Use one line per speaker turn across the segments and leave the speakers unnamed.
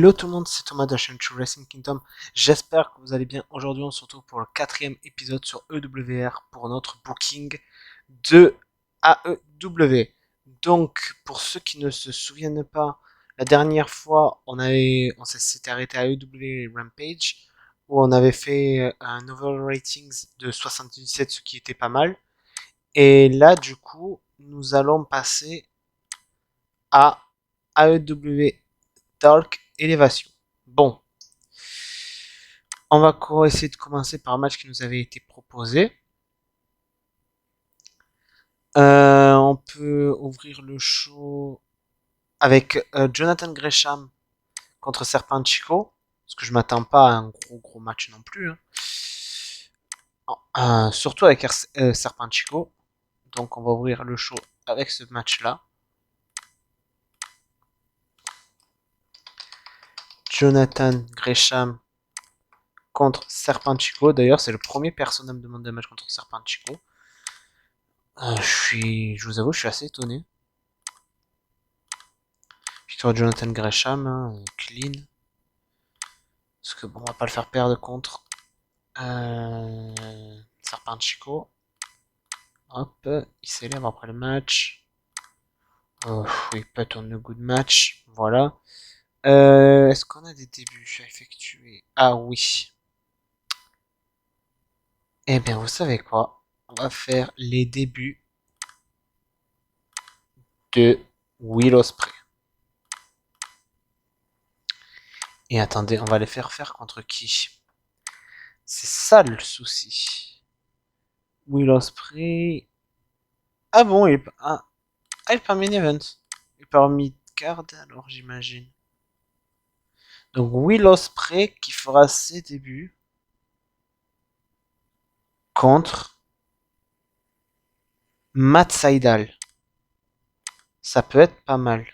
Hello tout le monde, c'est Thomas de la chaîne True Wrestling Kingdom. J'espère que vous allez bien. Aujourd'hui, on se retrouve pour le quatrième épisode sur EWR pour notre booking de AEW. Donc, pour ceux qui ne se souviennent pas, la dernière fois, on s'était arrêté à EW Rampage où on avait fait un overall ratings de 77, ce qui était pas mal. Et là, du coup, nous allons passer à AEW Dark Elevation. Bon, on va essayer de commencer par un match qui nous avait été proposé. On peut ouvrir le show avec Jonathan Gresham contre Serpent Chico, parce que je m'attends pas à un gros match non plus. Surtout avec Serpent Chico. Donc on va ouvrir le show avec ce match-là. Jonathan Gresham contre Serpent Chico. D'ailleurs, c'est le premier personne à me demander un match contre Serpent Chico. Je vous avoue, je suis assez étonné. Victoire de Jonathan Gresham, hein, clean. Parce que bon, on va pas le faire perdre contre Serpent Chico. Hop, il s'élève après le match. Oh, il pète on a good match. Voilà. Est-ce qu'on a des débuts à effectuer? Ah oui. Eh bien, vous savez quoi? On va faire les débuts de Will Ospreay. Et attendez, on va les faire faire contre qui? C'est ça le souci. Will Ospreay. Ah bon, il est pas main event. Il est pas mid-card alors j'imagine. Donc Will Ospreay qui fera ses débuts contre Matt Sydal. Ça peut être pas mal.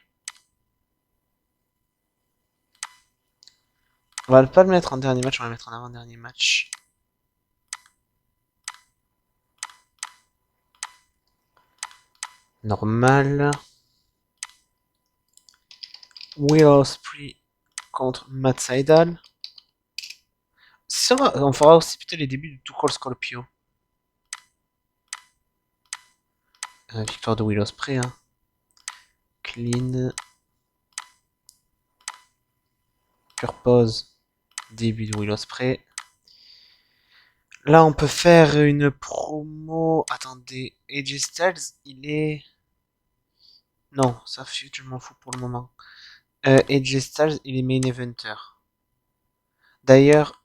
On va pas le mettre en dernier match, on va le mettre en avant-dernier match. Normal. Will Ospreay contre Matt Sydal. Si on fera aussi peut-être les débuts de Too Cold Scorpio. Victoire de Will Ospreay. Hein. Clean. Pure pause. Début de Will Ospreay. Là, on peut faire une promo. Attendez, AJ Styles, il est. Non, ça, je m'en fous pour le moment. AJ Styles, il est main eventer. D'ailleurs,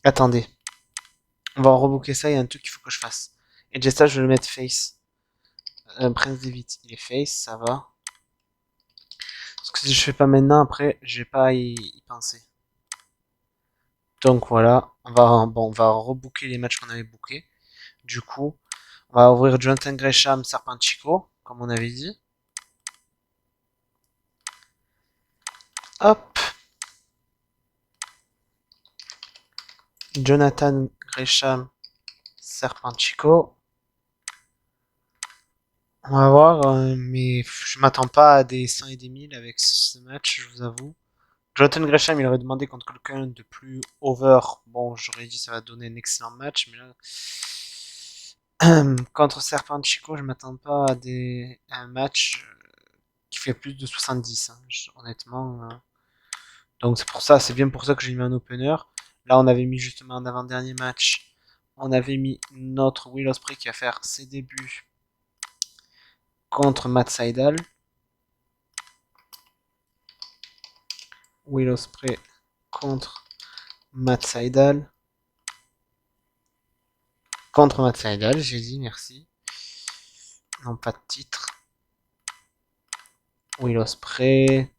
attendez. On va rebooker ça, il y a un truc qu'il faut que je fasse. AJ Styles, je vais le mettre face. Prince David, il est face, ça va. Parce que si je fais pas maintenant, après, je vais pas à y penser. Donc voilà, on va rebooker les matchs qu'on avait bookés. Du coup, on va ouvrir Jonathan Gresham, Serpent Chico, comme on avait dit. Hop. Jonathan Gresham, Serpent Chico. On va voir, mais je m'attends pas à des 100 et des 1000 avec ce match, je vous avoue. Jonathan Gresham, il aurait demandé contre quelqu'un de plus over. Bon, j'aurais dit ça va donner un excellent match, mais là, contre Serpent Chico, je m'attends pas à un match qui fait plus de 70, hein, honnêtement. Donc c'est pour ça, c'est bien pour ça que j'ai mis un opener. Là, on avait mis justement un avant-dernier match. On avait mis notre Will Ospreay qui va faire ses débuts contre Matt Sydal. Will Ospreay contre Matt Sydal. Contre Matt Sydal, j'ai dit merci. Non, pas de titre. Will Ospreay.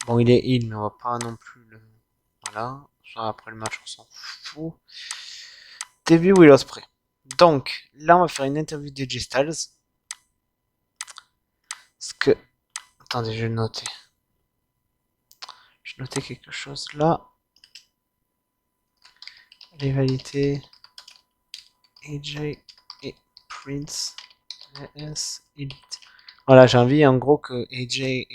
Bon, il est heal, mais on va pas non plus le. Voilà. Soit après le match, on s'en fout. Début Will Ospreay. Donc, là, on va faire une interview de AJ Styles. Parce que. Attendez, je vais le noter. Je notais quelque chose là. Rivalité AJ et Prince vs Elite Voilà, j'ai envie en gros que AJ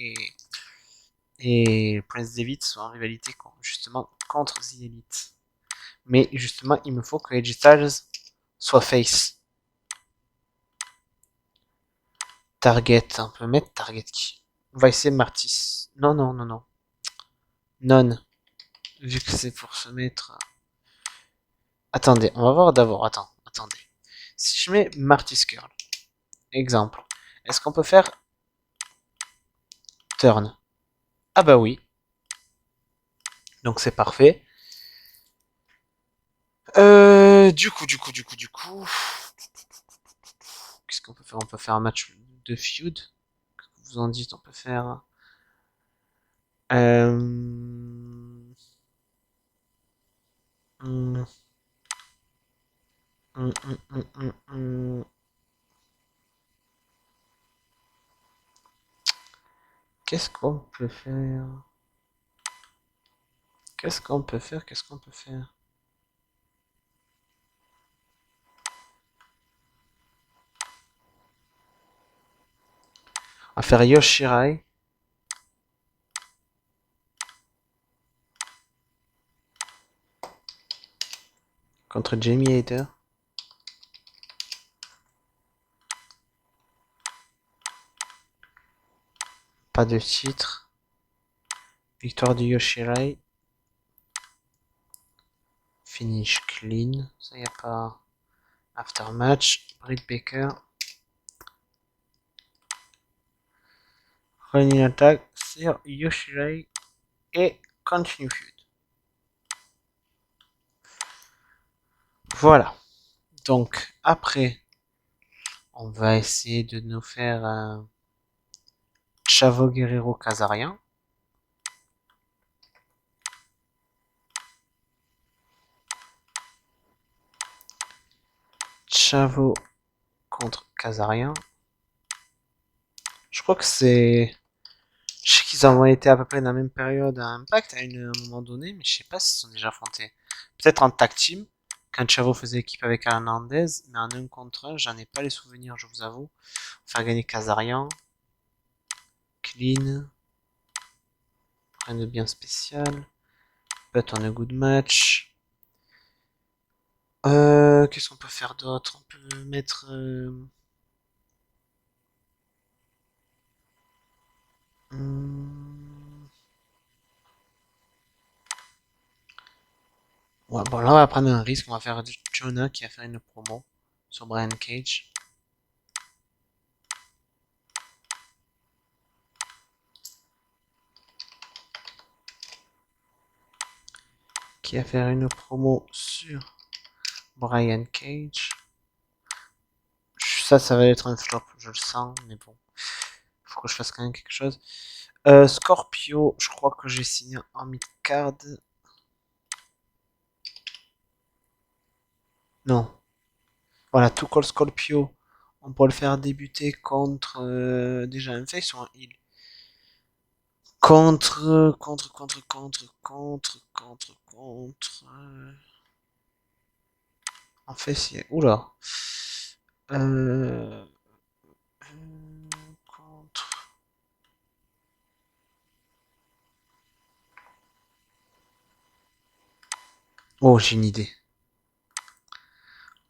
et Prince David soient en rivalité justement contre The Elite. Mais justement, il me faut que AJ Styles soit face. Target, on peut mettre Target qui? On va essayer Martis. Non, non, non, non. Non. Vu que c'est pour se mettre. Attendez, on va voir d'abord. Attendez. Si je mets Martis Curl, exemple, est-ce qu'on peut faire turn? Ah bah oui. Donc c'est parfait. Du coup. Qu'est-ce qu'on peut faire? On peut faire un match de feud. Que vous en dites, on peut faire. Euh... hum, hum. Qu'est-ce qu'on peut faire? Qu'est-ce qu'on peut faire? Qu'est-ce qu'on peut faire? On va faire Yoshirai contre Jamie Hader. Pas de titre. Victoire de Yoshirai. Finish clean. Ça y a pas. After match. Britt Baker. Running attack sur Yoshirai. Et continue feud. Voilà. Donc, après, on va essayer de nous faire un Chavo Guerrero Kazarian. Chavo contre Kazarian. Je crois que c'est. Je sais qu'ils ont été à peu près dans la même période à Impact à un moment donné, mais je sais pas s'ils sont déjà affrontés. Peut-être en tag team, quand Chavo faisait équipe avec Hernandez, mais en un contre un, j'en ai pas les souvenirs, je vous avoue. Faire gagner Kazarian. Clean. Rien de bien spécial. But on a good match. Qu'est-ce qu'on peut faire d'autre? On peut mettre. Hmm, ouais, bon, là, on va prendre un risque. On va faire Jonah qui a fait une promo sur Brian Cage. Qui a fait une promo sur Brian Cage. Ça va être un flop, je le sens, mais bon. Faut que je fasse quand même quelque chose. Scorpio, je crois que j'ai signé en mid-card. Non. Voilà, tout call Scorpio. On peut le faire débuter contre déjà un face ou un heal. Contre. En fait, c'est. Oula. Euh, contre. Oh, j'ai une idée.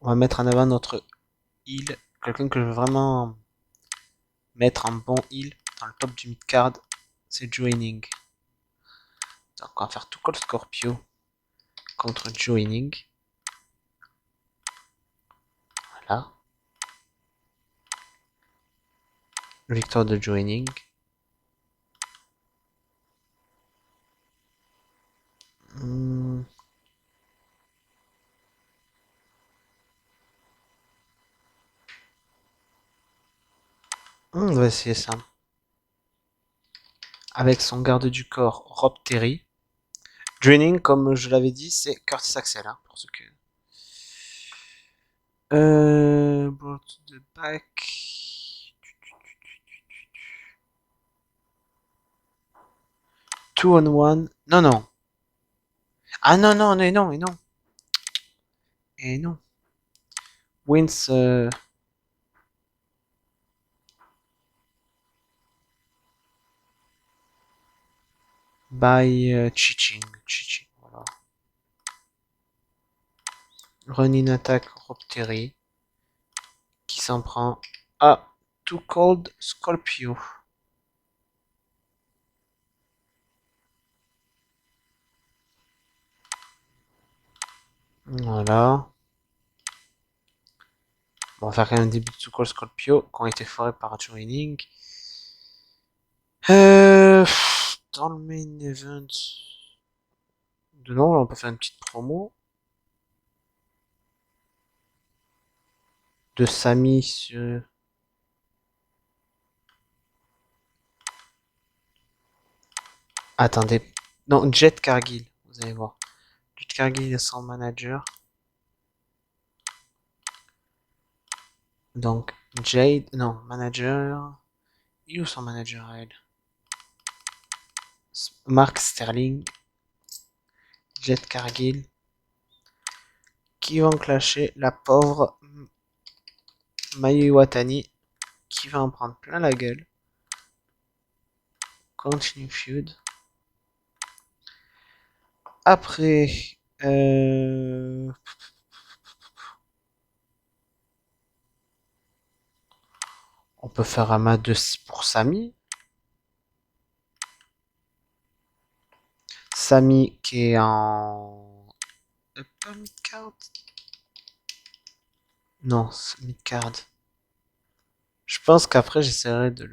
On va mettre en avant notre heal. Quelqu'un que je veux vraiment mettre en bon heal dans le top du mid-card. C'est Joining. Donc, on va faire tout call Scorpio contre Joining. Voilà. Victoire de Joining. Hmm. On va essayer ça. Avec son garde du corps, Rob Terry. Joining, comme je l'avais dit, c'est Curtis Axel, hein, pour ceux que. Brought to the back. 2 on 1. Non, non. Ah non, non, et non, et non. Et non. Wins. by Chiching. Voilà. Ronin attaque Rob Terry qui s'en prend à Too Cold Scorpio. Voilà. Bon, on va faire quand même un début de Too Cold Scorpio qui ont été forés par Joining. Dans le main event. Non, là, on peut faire une petite promo de Sami sur. Attendez. Non, Jet Cargill, vous allez voir. Jet Cargill est son manager. Donc, Jade, non, manager. Il est où son manager, elle? Mark Sterling. Jet Cargill. Qui vont clasher la pauvre Mayu Iwatani. Qui va en prendre plein la gueule. Continue feud. Après, on peut faire un match de pour Sami. Sami qui est en upper mid-card. Non, mid-card. Je pense qu'après j'essaierai de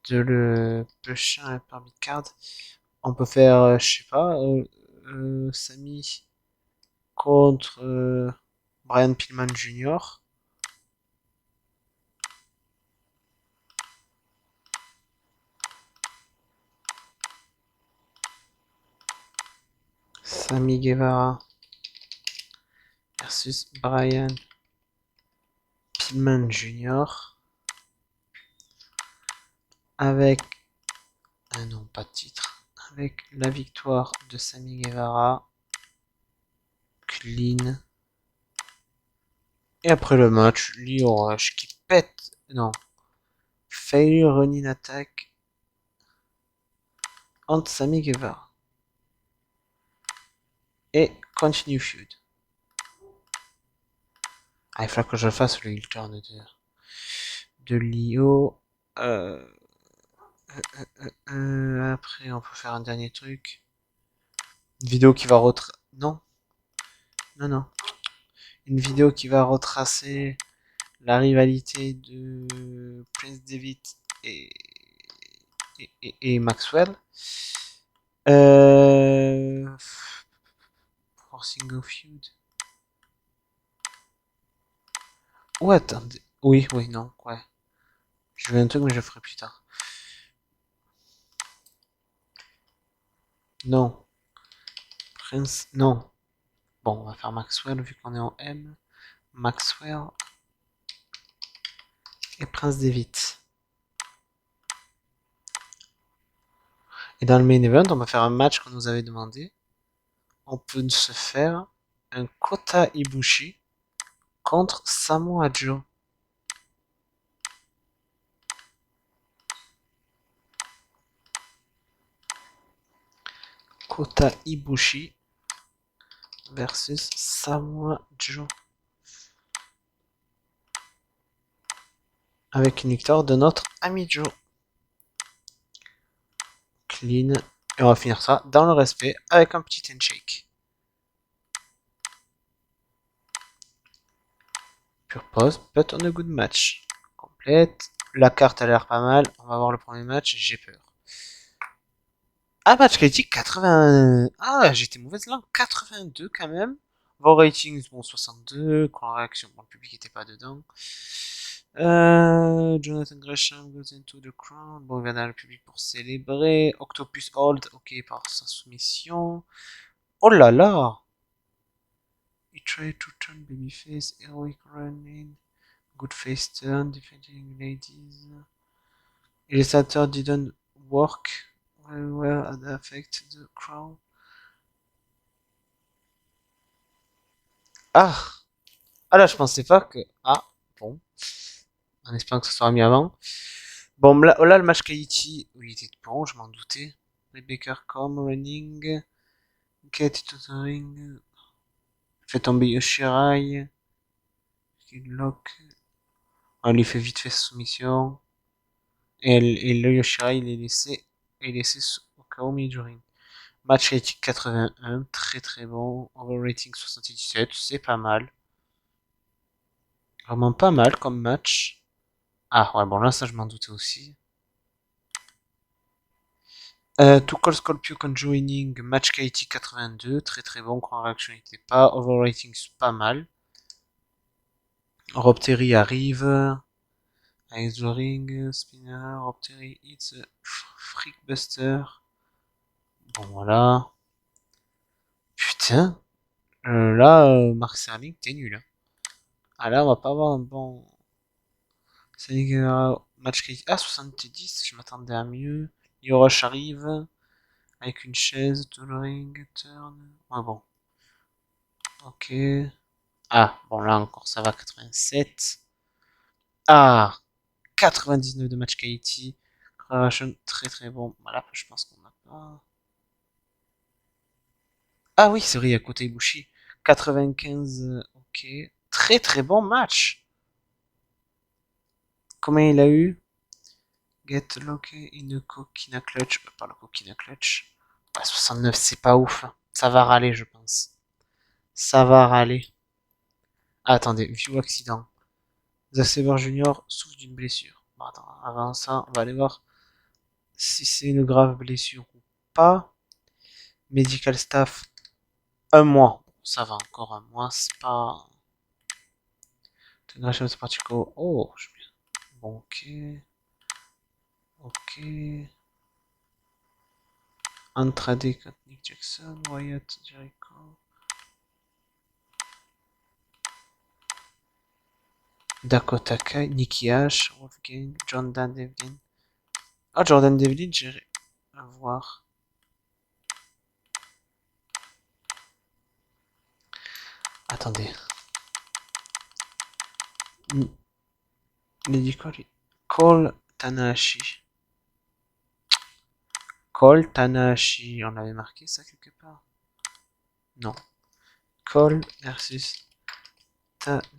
le pusher un upper mid-card. On peut faire, je sais pas, Sami contre Brian Pillman Jr. Sami Guevara versus Brian Pillman Jr. Avec non, pas de titre. Avec la victoire de Sami Guevara. Clean. Et après le match, Lio Rush qui pète. Non. Fail running attack. Entre Sami Guevara. Et continue feud. Ah, il faudra que je fasse le heel turn de Lio. Après, on peut faire un dernier truc. Une vidéo qui va Non. Non. Une vidéo qui va retracer la rivalité de Prince David et, et Maxwell. Forcing of Feud. Oh, attendez. Oui, non, ouais. Je veux un truc, mais je le ferai plus tard. Non. Prince, non. Bon, on va faire Maxwell vu qu'on est en M. Maxwell et Prince David. Et dans le main event, on va faire un match qu'on nous avait demandé. On peut se faire un Kota Ibushi contre Samoa Joe. Kota Ibushi versus Samoa Joe. Avec une victoire de notre ami Joe. Clean. Et on va finir ça dans le respect avec un petit handshake. Pure pause, but on a good match. Complète. La carte a l'air pas mal. On va voir le premier match. J'ai peur. Ah, match critique 80. Ah, j'étais mauvaise là. 82 quand même. Vos ratings, bon, 62. Quand la réaction, bon, le public était pas dedans. Jonathan Gresham goes into the crown. Bon, il va dans le public pour célébrer. Octopus Hold, ok, par sa soumission. Oh là là! He tried to turn babyface, heroic running, good face turn, defending ladies. Illustrator didn't work very well and affect the crowd. Ah! Ah là, je pensais pas que. Ah, bon. En espérant que ce soit mis avant. Bon, là, le match Kaiichi, il était bon, je m'en doutais. Rebecca come running. Get to the ring. Fait tomber Yoshirai. Lock. On lui fait vite fait sa soumission. Et le Yoshirai, il est laissé au cas au milieu du ring. Match rating 81, très très bon. Overrating 77, c'est pas mal. Vraiment pas mal comme match. Ah ouais, bon là, ça je m'en doutais aussi. To Call Scorpio Conjoining, match quality 82, très très bon, quand réaction n'était pas. Overrating, c'est pas mal. Rob Terry arrive. Ice the ring, spinner, Rob Terry hits Freakbuster. Bon voilà. Putain, là, Mark Serling, t'es nul. Hein. Ah là, on va pas avoir un bon. Match quality. Ah, 70, je m'attendais à mieux. Yorosh arrive. Avec une chaise, tout le ring, turn. Ouais, bon. Ok. Ah, bon, là encore, ça va, 87. Ah, 99 de match quality. Creation, très très bon. Voilà, je pense qu'on n'a pas. Ah oui, c'est vrai, il y a côté Ibushi. 95, ok. Très très bon match. Combien il a eu? Get Lock in a Coquina Clutch. Pas le Coquina Clutch. Ah, 69, c'est pas ouf. Ça va râler, je pense. Ça va râler. Ah, attendez, view accident. The Saber Junior souffre d'une blessure. Bon, attends, avant ça, on va aller voir si c'est une grave blessure ou pas. Medical staff, un mois. Ça va encore un mois, c'est pas. Intégration de particle. Oh, je... bon, ok. Ok. Andrade, Nick Jackson, Wyatt, Jericho. Dakota Kai, Nikki Ash, Wolfgang, Jordan Devlin. Ah, Jordan Devlin, j'ai à voir. Attendez. Lady Cole Tanahashi. Cole Tanahashi. On avait marqué ça quelque part? Non. Cole versus Tanahashi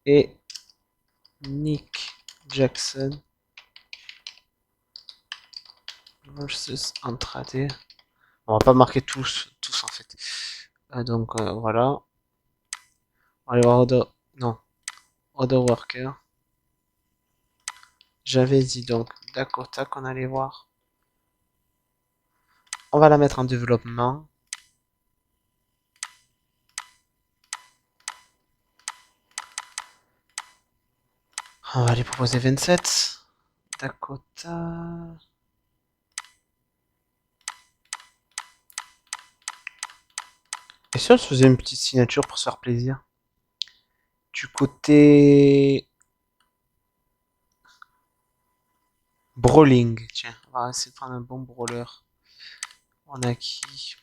et Nick Jackson versus Andrade. On va pas marquer tous en fait. Donc voilà. On va aller voir non, Other Worker. J'avais dit donc Dakota qu'on allait voir. On va la mettre en développement. On va lui proposer 27. Dakota. Et si on se faisait une petite signature pour se faire plaisir? Du côté brawling, tiens, on va essayer de prendre un bon brawler. On a qui?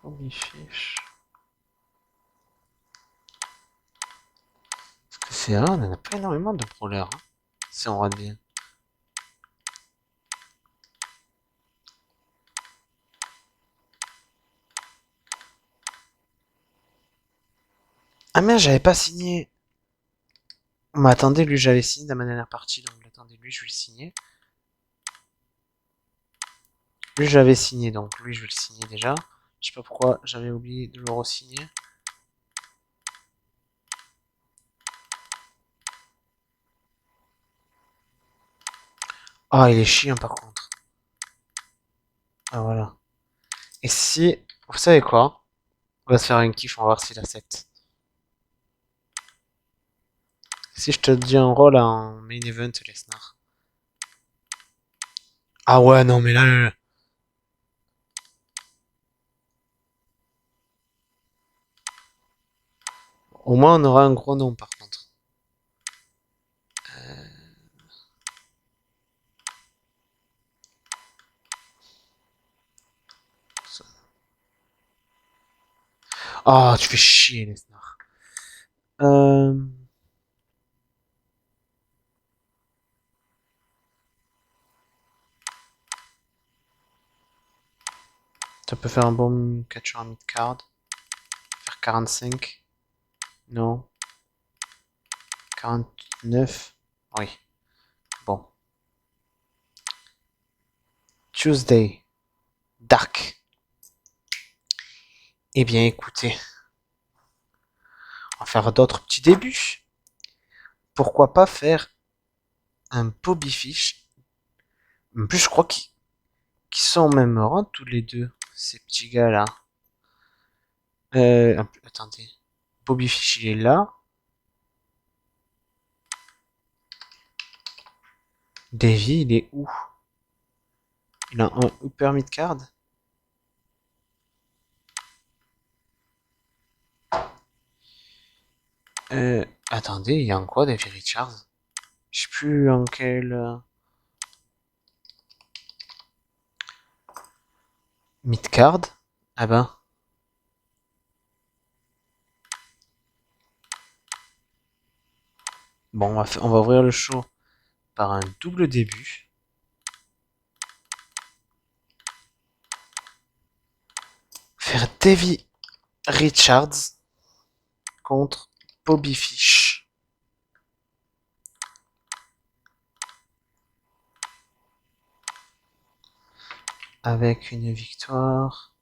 Holy fish. Parce que c'est là, on en a pas énormément de brawlers, hein, si on regarde bien. Ah merde, j'avais pas signé. Mais attendez, lui j'avais signé dans ma dernière partie, donc attendez, lui je vais le signer. Lui j'avais signé, donc lui je vais le signer déjà. Je sais pas pourquoi j'avais oublié de le re-signer. Ah, il est chiant par contre. Ah voilà. Et si, vous savez quoi? On va se faire un kiff, on va voir s'il accepte. Si je te dis un rôle en main event, Lesnar. Ah ouais, non, mais là. Au moins, on aura un gros nom par contre. Ah, tu fais chier, Lesnar. Euh... Ça peut faire un bon catcher en mid-card. Faire 45. Non. 49. Oui. Bon. Tuesday. Dark. Eh bien, écoutez. On va faire d'autres petits débuts. Pourquoi pas faire un Bobby Fish. En plus, je crois qu'ils sont au même rang tous les deux, ces petits gars-là. Attendez. Bobby Fish, il est là. Davy, il est où? Il a un upper mid-card. Attendez, il y a en quoi Davy Richards? Je sais plus en quel mid-card. Ah ben. Bon, on va ouvrir le show par un double début. Faire Davy Richards contre Bobby Fish. Avec une victoire.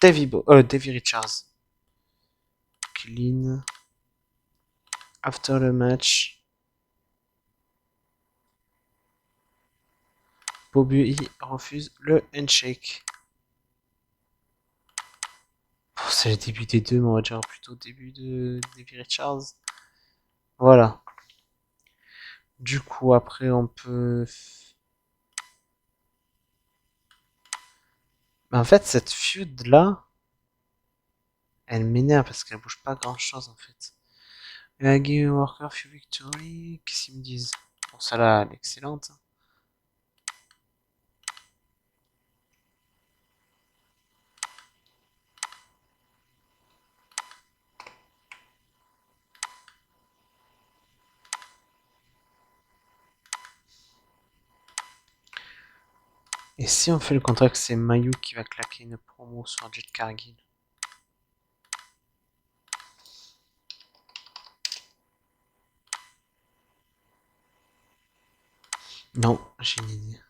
Davy Richards. Clean. After the match. Bobby refuse le handshake. C'est le début des deux, mais on va dire plutôt début de Davy Richards. Voilà. Du coup, après, on peut... Mais en fait, cette feud-là, elle m'énerve parce qu'elle bouge pas grand-chose, en fait. Game Worker Few Victory, qu'est-ce qu'ils me disent? Bon, ça là, elle est excellente. Et si on fait le contrat que c'est Mayu qui va claquer une promo sur Jet Cargill? Non, j'ai une idée.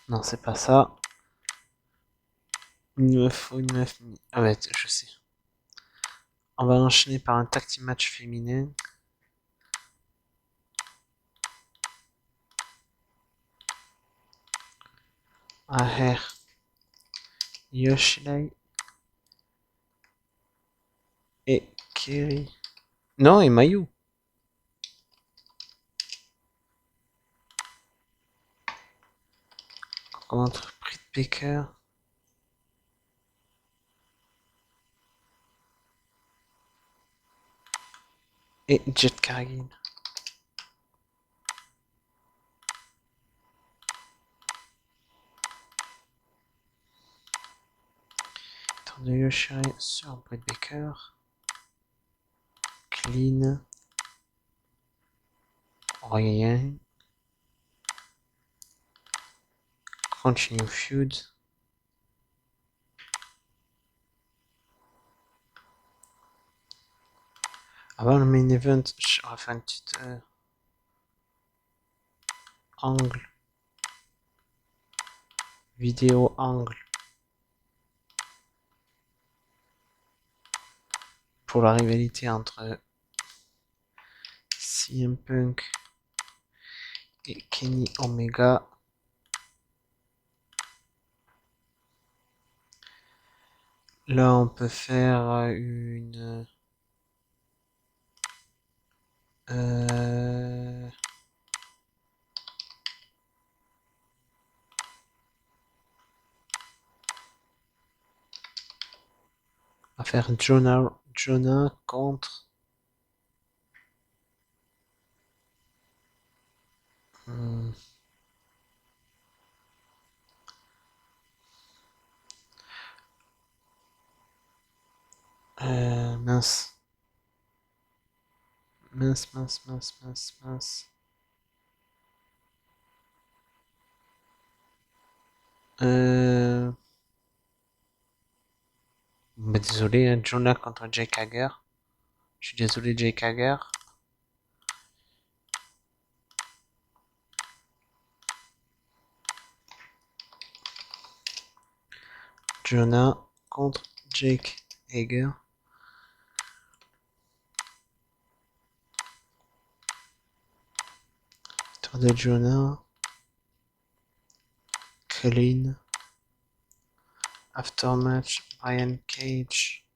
Non, c'est pas ça. Il me faut une meuf. Ah ouais, je sais. On va enchaîner par un tag team match féminin. Aher Yoshirai et Keri. Non, et Mayu. Contre Britt Baker et Jet Cargill. Tour de Yoshirai sur Britt Baker. Clean. Rien. Continue feud. Avant le main event, on va faire une petite angle. Vidéo angle. Pour la rivalité entre CM Punk et Kenny Omega. Là, on peut faire une... Euh... On va faire Jonah contre... Hmm, Mince. Mince, mince, mince, mince, mince. Euh... Bah, désolé, hein, Jonah contre Jake Hager. Je suis désolé, Jake Hager. Jonah contre Jake Hager. Tour de Jonah. Clean. Aftermatch, Brian Cage.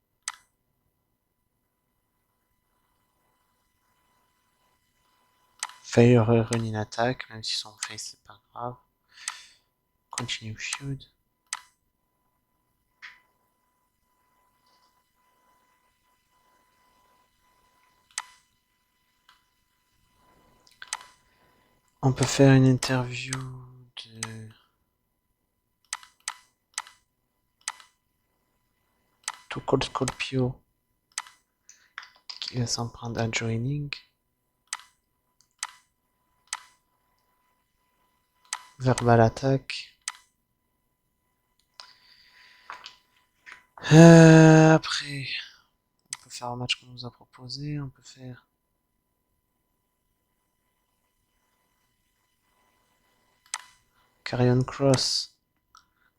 Fire run in attack, même si son face c'est pas grave. Continue feud. On peut faire une interview de Too Cold Scorpio qui va s'en prendre à joining. Verbal attack. Après, on peut faire un match qu'on nous a proposé. On peut faire Karrion Cross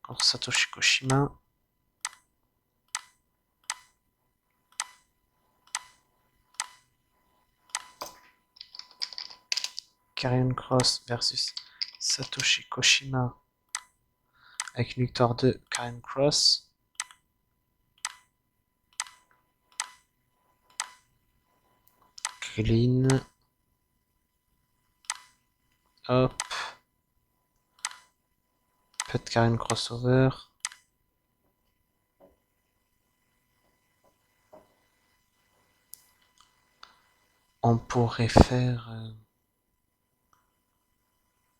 contre Satoshi Kojima. Karrion Cross versus Satoshi Kojima avec une victoire de Karrion Cross. Clean. Hop. Peut-être Karrion crossover. On pourrait faire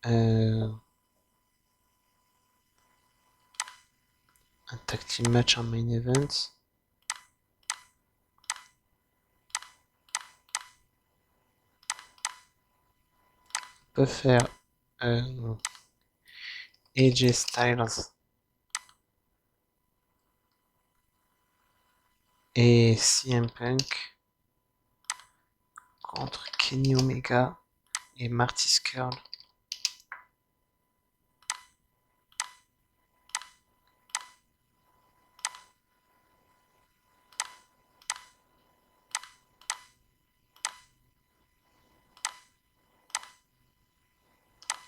un tag team match en main event. On peut faire AJ Styles et CM Punk contre Kenny Omega et Marty Scurll.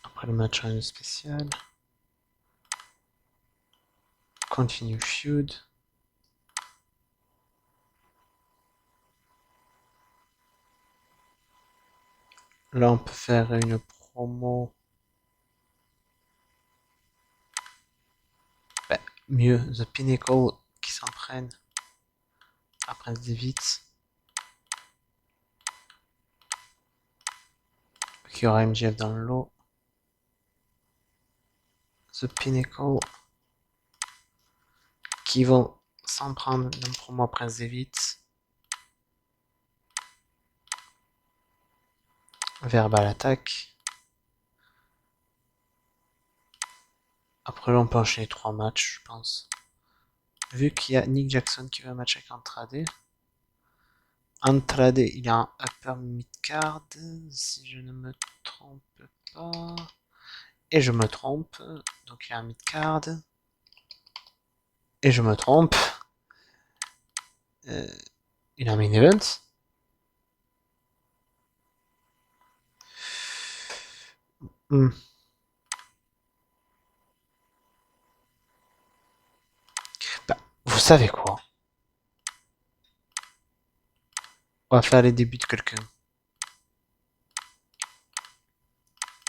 Après le match en spécial. Continue feud. Là, on peut faire une promo. Bah, mieux, The Pinnacle qui s'en prennent à Prince Devitt. Qui aura MJF dans le lot. The Pinnacle qui vont s'en prendre d'un promo à Prince Devitt. Verbal attack. Après, on peut enchaîner 3 matchs, je pense. Vu qu'il y a Nick Jackson qui va match avec Andrade. Andrade, il a un upper mid-card, si je ne me trompe pas. Et je me trompe. Donc il y a un mid-card. Et je me trompe. Il a un main event. Bah, vous savez quoi? On va faire les débuts de quelqu'un.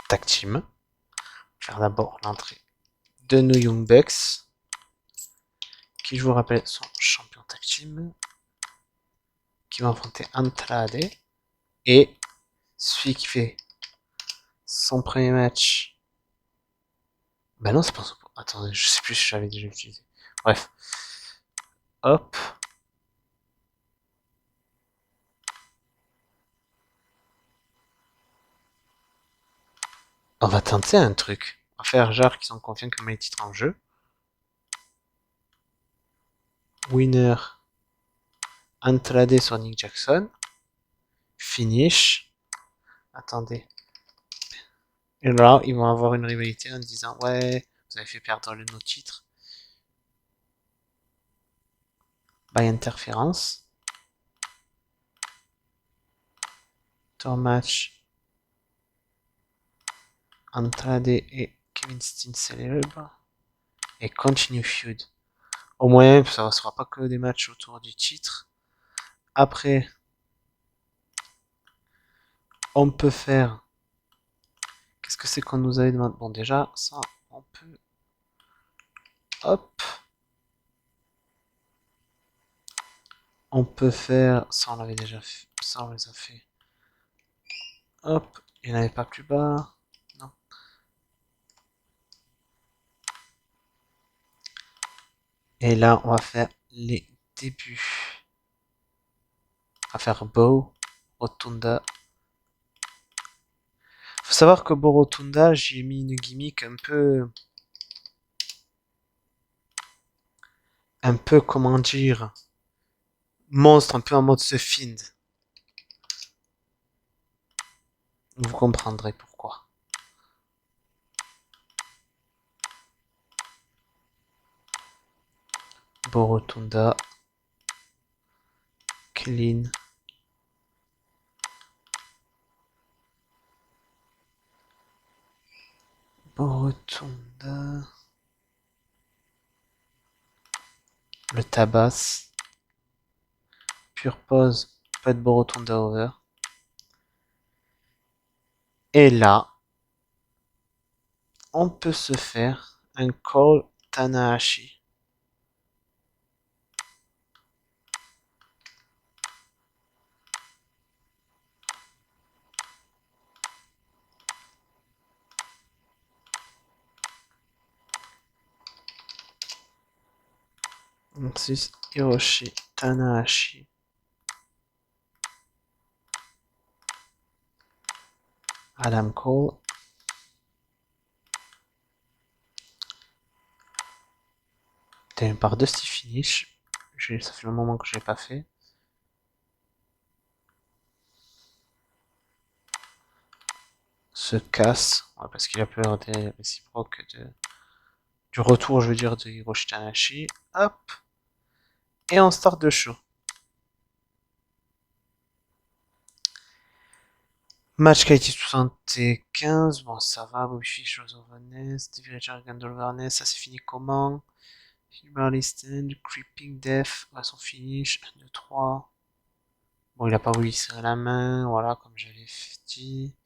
Tag team. Faire d'abord l'entrée de New Young Bucks. Qui, je vous rappelle, sont champions tag team. Qui va affronter Andrade. Et celui qui fait son premier match. Bah non, c'est pas son. Attendez, je sais plus si j'avais déjà utilisé. Bref. Hop. On va tenter un truc. On va faire genre qui sont confiants comme les titres en jeu. Winner Andrade sur Nick Jackson. Finish. Attendez. Et là, ils vont avoir une rivalité en disant ouais, vous avez fait perdre nos titres. By interférence. Tour match. Andrade et Kevin Steen célèbre. Et continue feud. Au moins, ça ne sera pas que des matchs autour du titre. Après, on peut faire. Qu'est-ce que c'est qu'on nous avait demandé? Bon, déjà, ça, on peut. Hop. On peut faire. Ça, on l'avait déjà fait. Ça, on les a fait. Hop. Il n'y en avait pas plus bas. Non. Et là, on va faire les débuts. On va faire Bow, Rotunda. Faut savoir que Bow Rotunda, j'ai mis une gimmick un peu. Un peu, comment dire. Monstre, un peu en mode The Fiend. Vous comprendrez pourquoi. Borotunda. Clean. Borotunda. Le tabasse. Pure pause. Pas de Borotunda over. Et là, on peut se faire un Cole Tanahashi. Ensuite, Hiroshi Tanahashi. Adam Cole. Par Dusty Finish. Ça fait un moment que je l'ai pas fait. Se casse. Ouais, parce qu'il a peur des réciproques du retour, je veux dire, de Hiroshi Tanahashi. Hop. Et on start de show. Match qualité 75, bon ça va, Bobby Fish, Rose of Vaness, Stevie Richard, Gandol Varness, ça c'est fini comment? Barley Stand, Creeping Death, ouais, son finish, 1, 2, 3. Bon, il a pas voulu serrer la main, voilà, comme j'avais dit.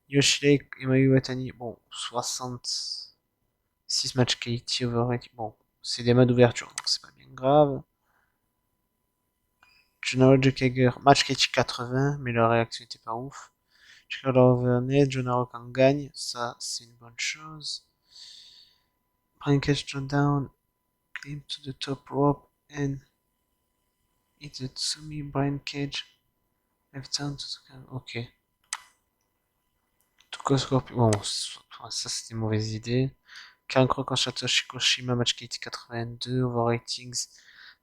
Yoshida et Mayu Watani, bon, 66 matchs qualité overrated, bon, c'est des matchs d'ouverture, donc c'est pas bien grave. Junaro Jakager, match qualité 80, mais la réaction était pas ouf. Chicago Overnet, John Arokan gagne, ça c'est une bonne chose. Brian Cage down, climb to the top rope and hit the Tsumi Brian Cage. Left down to the... Ok. Tuko Scorpio. Bon, ça c'était une mauvaise idée. Karen Croc en Satoshi Koshima, match KT 82, over ratings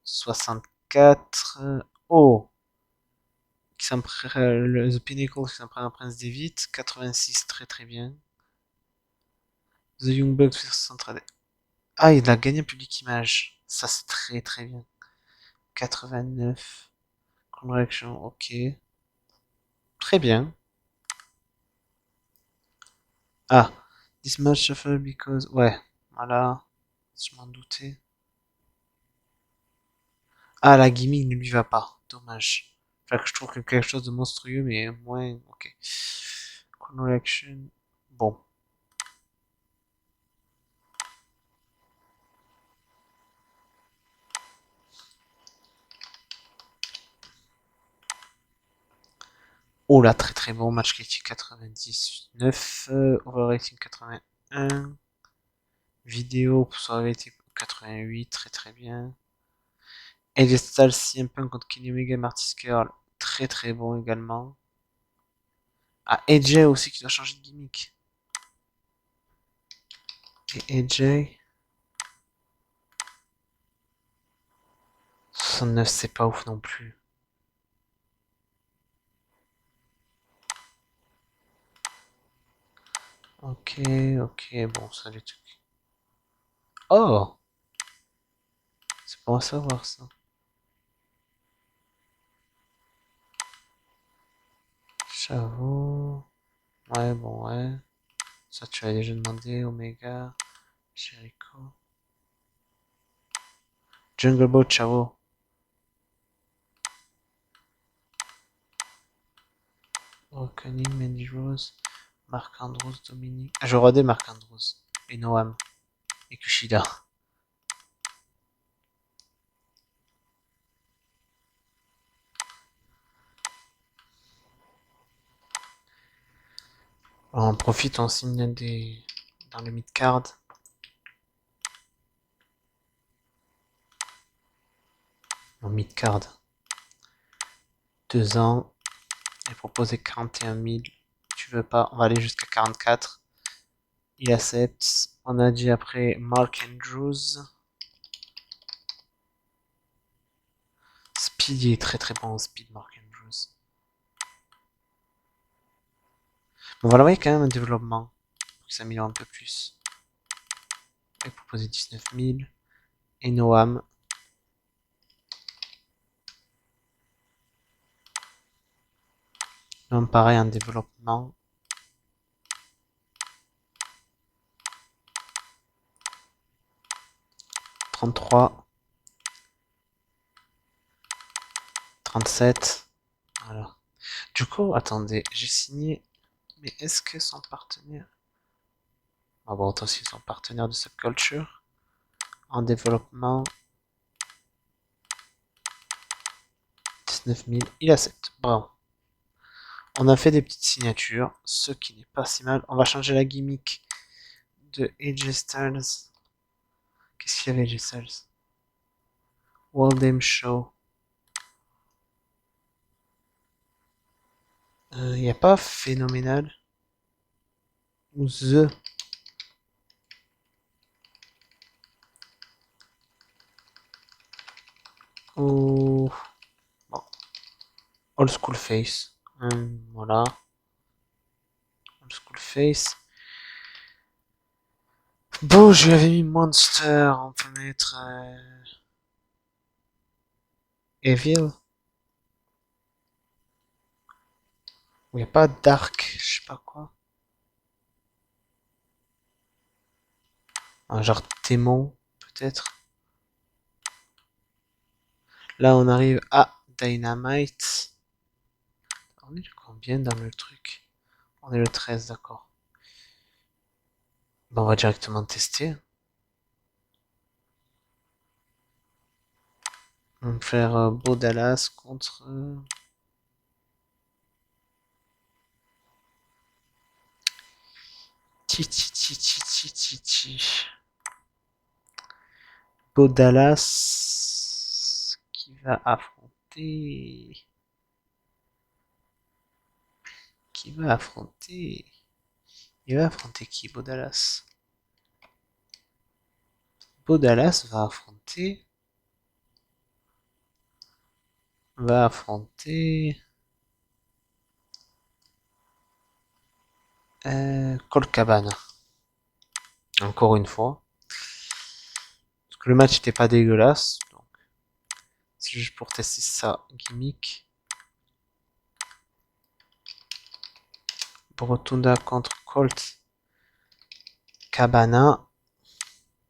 64. Oh! The Pinnacle qui s'en prend un Prince David, 86, très très bien. The Young Bucks versus Central. Ah, il a gagné un public image. Ça, c'est très très bien. 89. Correction, ok. Très bien. Ah, this match shuffle because... Ouais, voilà. Je m'en doutais. Ah, la gimmick ne lui va pas. Dommage. Enfin, que je trouve que quelque chose de monstrueux, mais moins... Ok. Correction. Bon. Oh là, très très bon match critique 99, overrating 81, vidéo pour ça avait été 88, très très bien. AJ Styles CM Punk contre Kenny Omega Martis Girl, très très bon également. Ah, AJ aussi qui doit changer de gimmick. Et AJ. 69, c'est pas ouf non plus. Ok, ok, bon, ça les trucs. Oh! C'est bon à savoir ça. J'avoue. Ouais, bon, ouais. Ça, tu as déjà demandé. Omega. Jericho. Jungle Boat, Chavo. Reckoning, Mandy Rose. Mark Andrews, Dominique. Ah, je rodais Mark Andrews. Et Noam. Et Kushida. Alors, on profite, on signe des. Dans le mid-card. En mid-card. 2 ans. Il proposé 41 000. Tu veux pas, on va aller jusqu'à 44. Il accepte. On a dit après Mark Andrews. Speed, il est très très bon en speed, Mark Andrews. On va l'envoyer quand même un développement. Pour qu'il s'améliore un peu plus. Il proposé 19 000. Et Noam. Noam, pareil, un développement. 33. 37. Voilà. Du coup, attendez, j'ai signé. Mais est-ce que son partenaire. Ah bon, aussi son partenaire de Subculture. En développement. 19 000. Il accepte. Bravo. On a fait des petites signatures, ce qui n'est pas si mal. On va changer la gimmick de AJ Styles. Qu'est-ce qu'il y avait AJ Styles? World Show. Il n'y a pas Phénoménal ou The. Ou bon. Old School Face. Voilà. Old School Face. Bon, je lui avais mis Monster. On peut mettre Evil. Il n'y a pas Dark, je sais pas quoi. Un genre Démon, peut-être. Là, on arrive à Dynamite. On est le combien dans le truc? On est le 13, d'accord. Bon, on va directement tester. On va faire Beau Dallas contre. Ti. Beau Dallas qui va affronter. Qui va affronter. Il va affronter qui, Beau Dallas? Beau Dallas va affronter. Va affronter. Colt Cabana. Encore une fois. Parce que le match n'était pas dégueulasse. Donc, c'est juste pour tester sa gimmick. Rotunda contre Colt Cabana.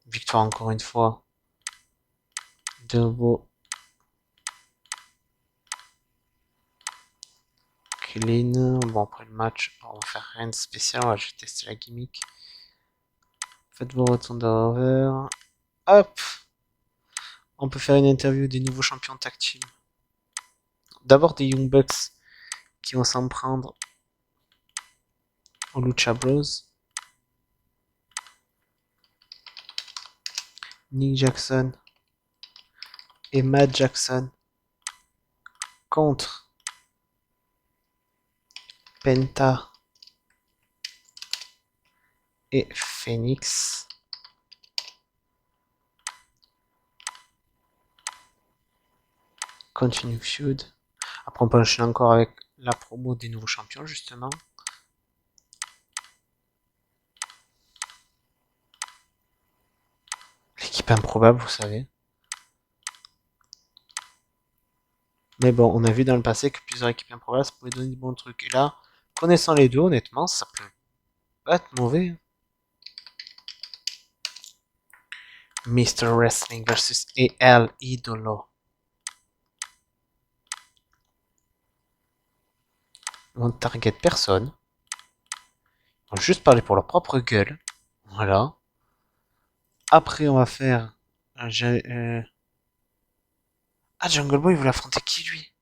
Victoire encore une fois de Beau Clean. Bon, après le match, on va faire rien de spécial. On va juste tester la gimmick. Faites vos Rotunda over. Hop! On peut faire une interview des nouveaux champions tag team. D'abord des Young Bucks qui vont s'en prendre aux Lucha Bros. Nick Jackson et Matt Jackson contre Penta et Phoenix. Continue feud. Après, on peut enchaîner encore avec la promo des nouveaux champions, justement. L'équipe improbable, vous savez. Mais bon, on a vu dans le passé que plusieurs équipes improbables, ça pouvait donner de bons trucs. Et là, connaissant les deux, honnêtement, ça peut pas être mauvais. Mr. Wrestling versus El Idolo. Ils vont target personne. Ils vont juste parler pour leur propre gueule. Voilà. Après, on va faire... Ah, Jungle Boy, il voulait affronter qui, lui?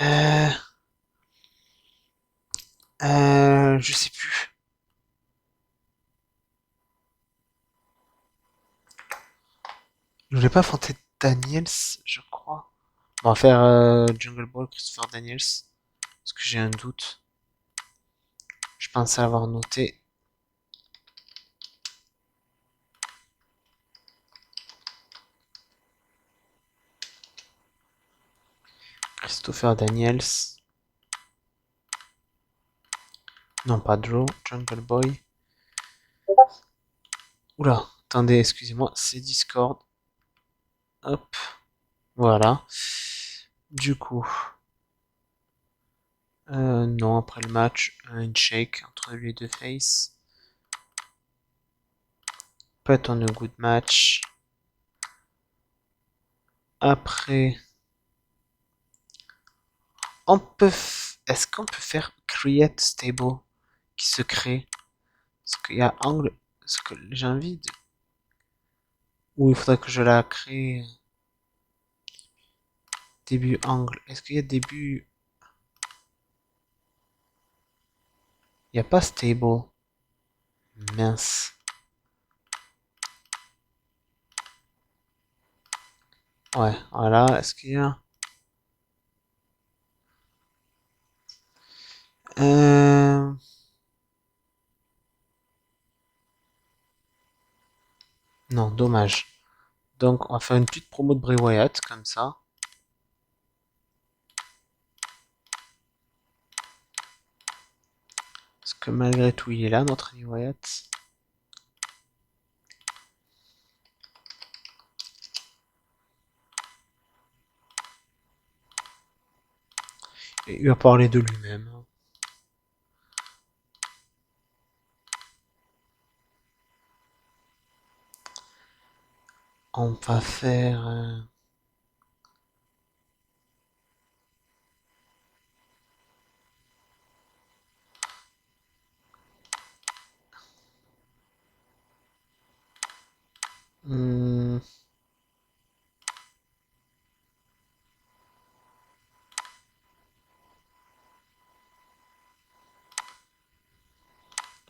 Euh... Je sais plus. Il voulait pas affronter Daniels, je crois. On va faire Jungle Boy, Christopher Daniels. Parce que j'ai un doute. Je pensais avoir noté. Christopher Daniels. Non, pas Drew. Jungle Boy. Oula, attendez, excusez-moi, c'est Discord. Hop, voilà. Du coup, non, après le match, un handshake entre les deux faces. Put on a good match. Après, on peut... Est-ce qu'on peut faire create stable qui se crée? Parce qu'il y a angle... Parce que j'ai envie de... Ou il faudrait que je la crée... Début angle. Est-ce qu'il y a début... Il n'y a pas stable. Mince. Ouais, voilà. Est-ce qu'il y a... Euh... Non, dommage. Donc, on va faire une petite promo de Bray Wyatt, comme ça. Parce que malgré tout, il est là, notre Bray Wyatt. Et il va parler de lui-même. On va faire... hmm,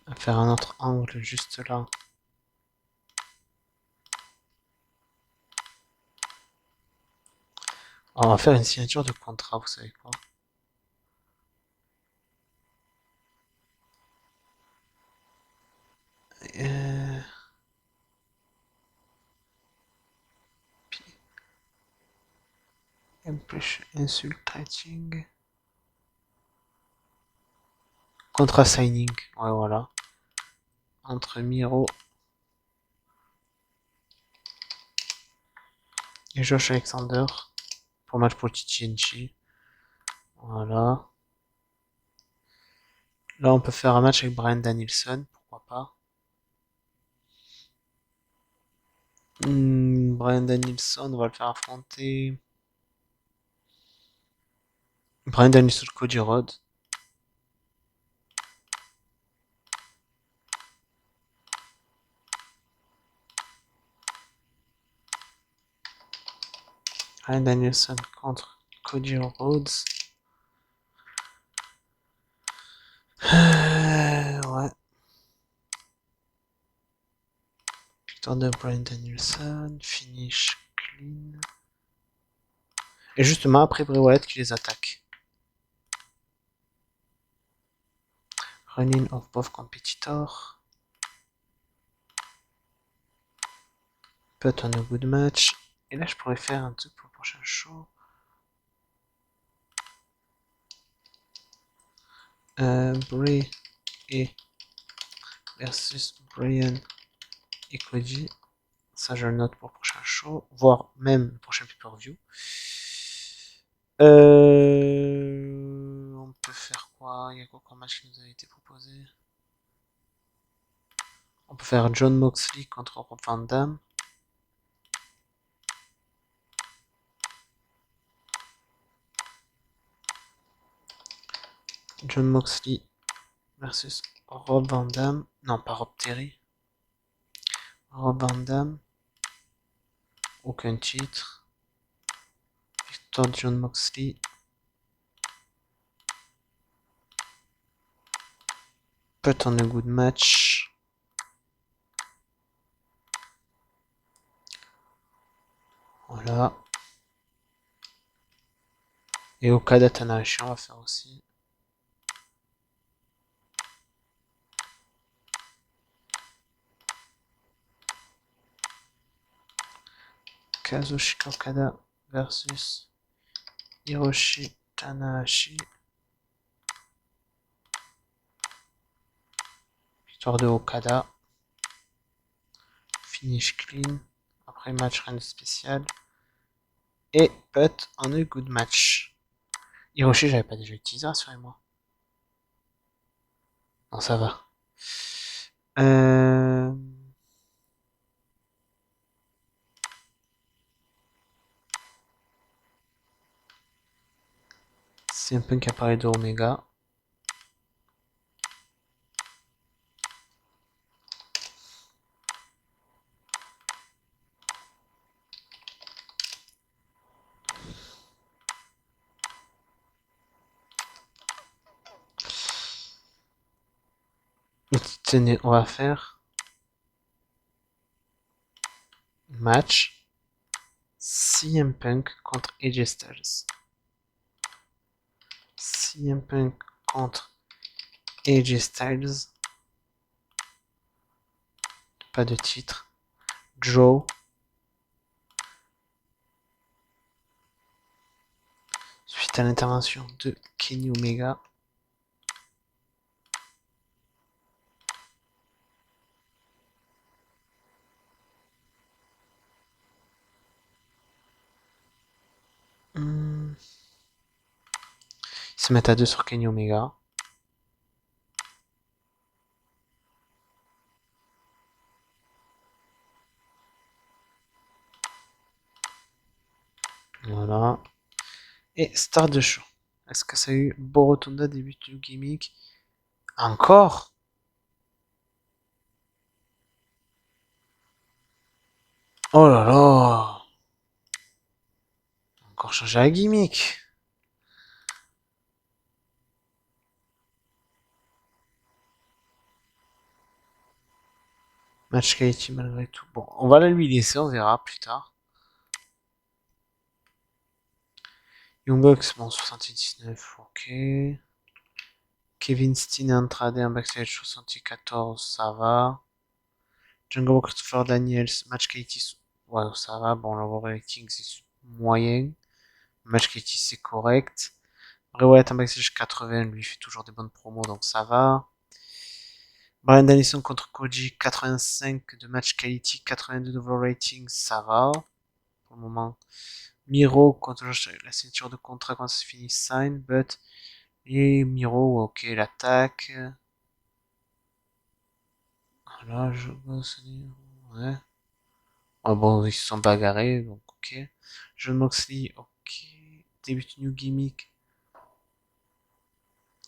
on va faire un autre angle juste là. On va faire une signature de contrat, vous savez quoi. Euh... Impression, insulting. Contrat signing. Ouais, voilà. Entre Miro et Josh Alexander. Pour match pour TNT. Voilà. Là, on peut faire un match avec Bryan Danielson. Pourquoi pas. Bryan Danielson, on va le faire affronter. Bryan Danielson, Cody Rhodes. Bryan Danielson contre Cody Rhodes. Ouais. Victoire de Bryan Danielson. Finish clean. Et justement, après Bray Wyatt qui les attaque. Running of both competitors. Put on a good match. Et là, je pourrais faire un truc pour le prochain show. Bray et versus Brian et Cody. Ça, je le note pour le prochain show, voire même le prochain pay-per-view. On peut faire quoi? Il y a quoi comme match qui nous a été proposé? On peut faire John Moxley contre Rob Van Dam. John Moxley versus Rob Van Dam. Non, pas Rob Terry. Rob Van Dam. Aucun titre. Victoire de John Moxley. Put on a good match. Voilà. Et Okada Tanahashi, on va faire aussi. Kazuchika Okada versus Hiroshi Tanahashi. Victoire de Okada. Finish clean. Après match rien de spécial. Et put on a good match. Hiroshi, j'avais pas déjà utilisé, rassurez-moi. Non, ça va. C'est un peu qu'un appareil de Omega. Tenez, on va faire match CM Punk contre AJ Styles. CM Punk contre AJ Styles. Pas de titre. Joe. Suite à l'intervention de Kenny Omega. Ils se mettent à deux sur Kenny Omega. Voilà. Et start de show. Est-ce que ça a eu Borotonda début du gimmick? Encore? Oh là là! Encore changer la gimmick. Match quality malgré tout. Bon, on va la lui laisser, on verra plus tard. Young Bucks, bon, 79, ok. Kevin Steen et Andrade en backstage 74, ça va. Jungle Boy Christopher Daniels, match quality, ouais, ça va. Bon, le rating c'est moyen. Match quality c'est correct. Bray Wyatt en backstage 80, lui fait toujours des bonnes promos, donc ça va. Bryan Danielson contre Koji, 85 de match quality, 82 de rating, ça va. Pour le moment. Miro contre la signature de contrat quand c'est fini, sign, but. Et Miro, ok, l'attaque. Voilà, je bosse. Ouais. Ah bon, ils se sont bagarrés, donc ok. John Moxley, ok. Début de new gimmick.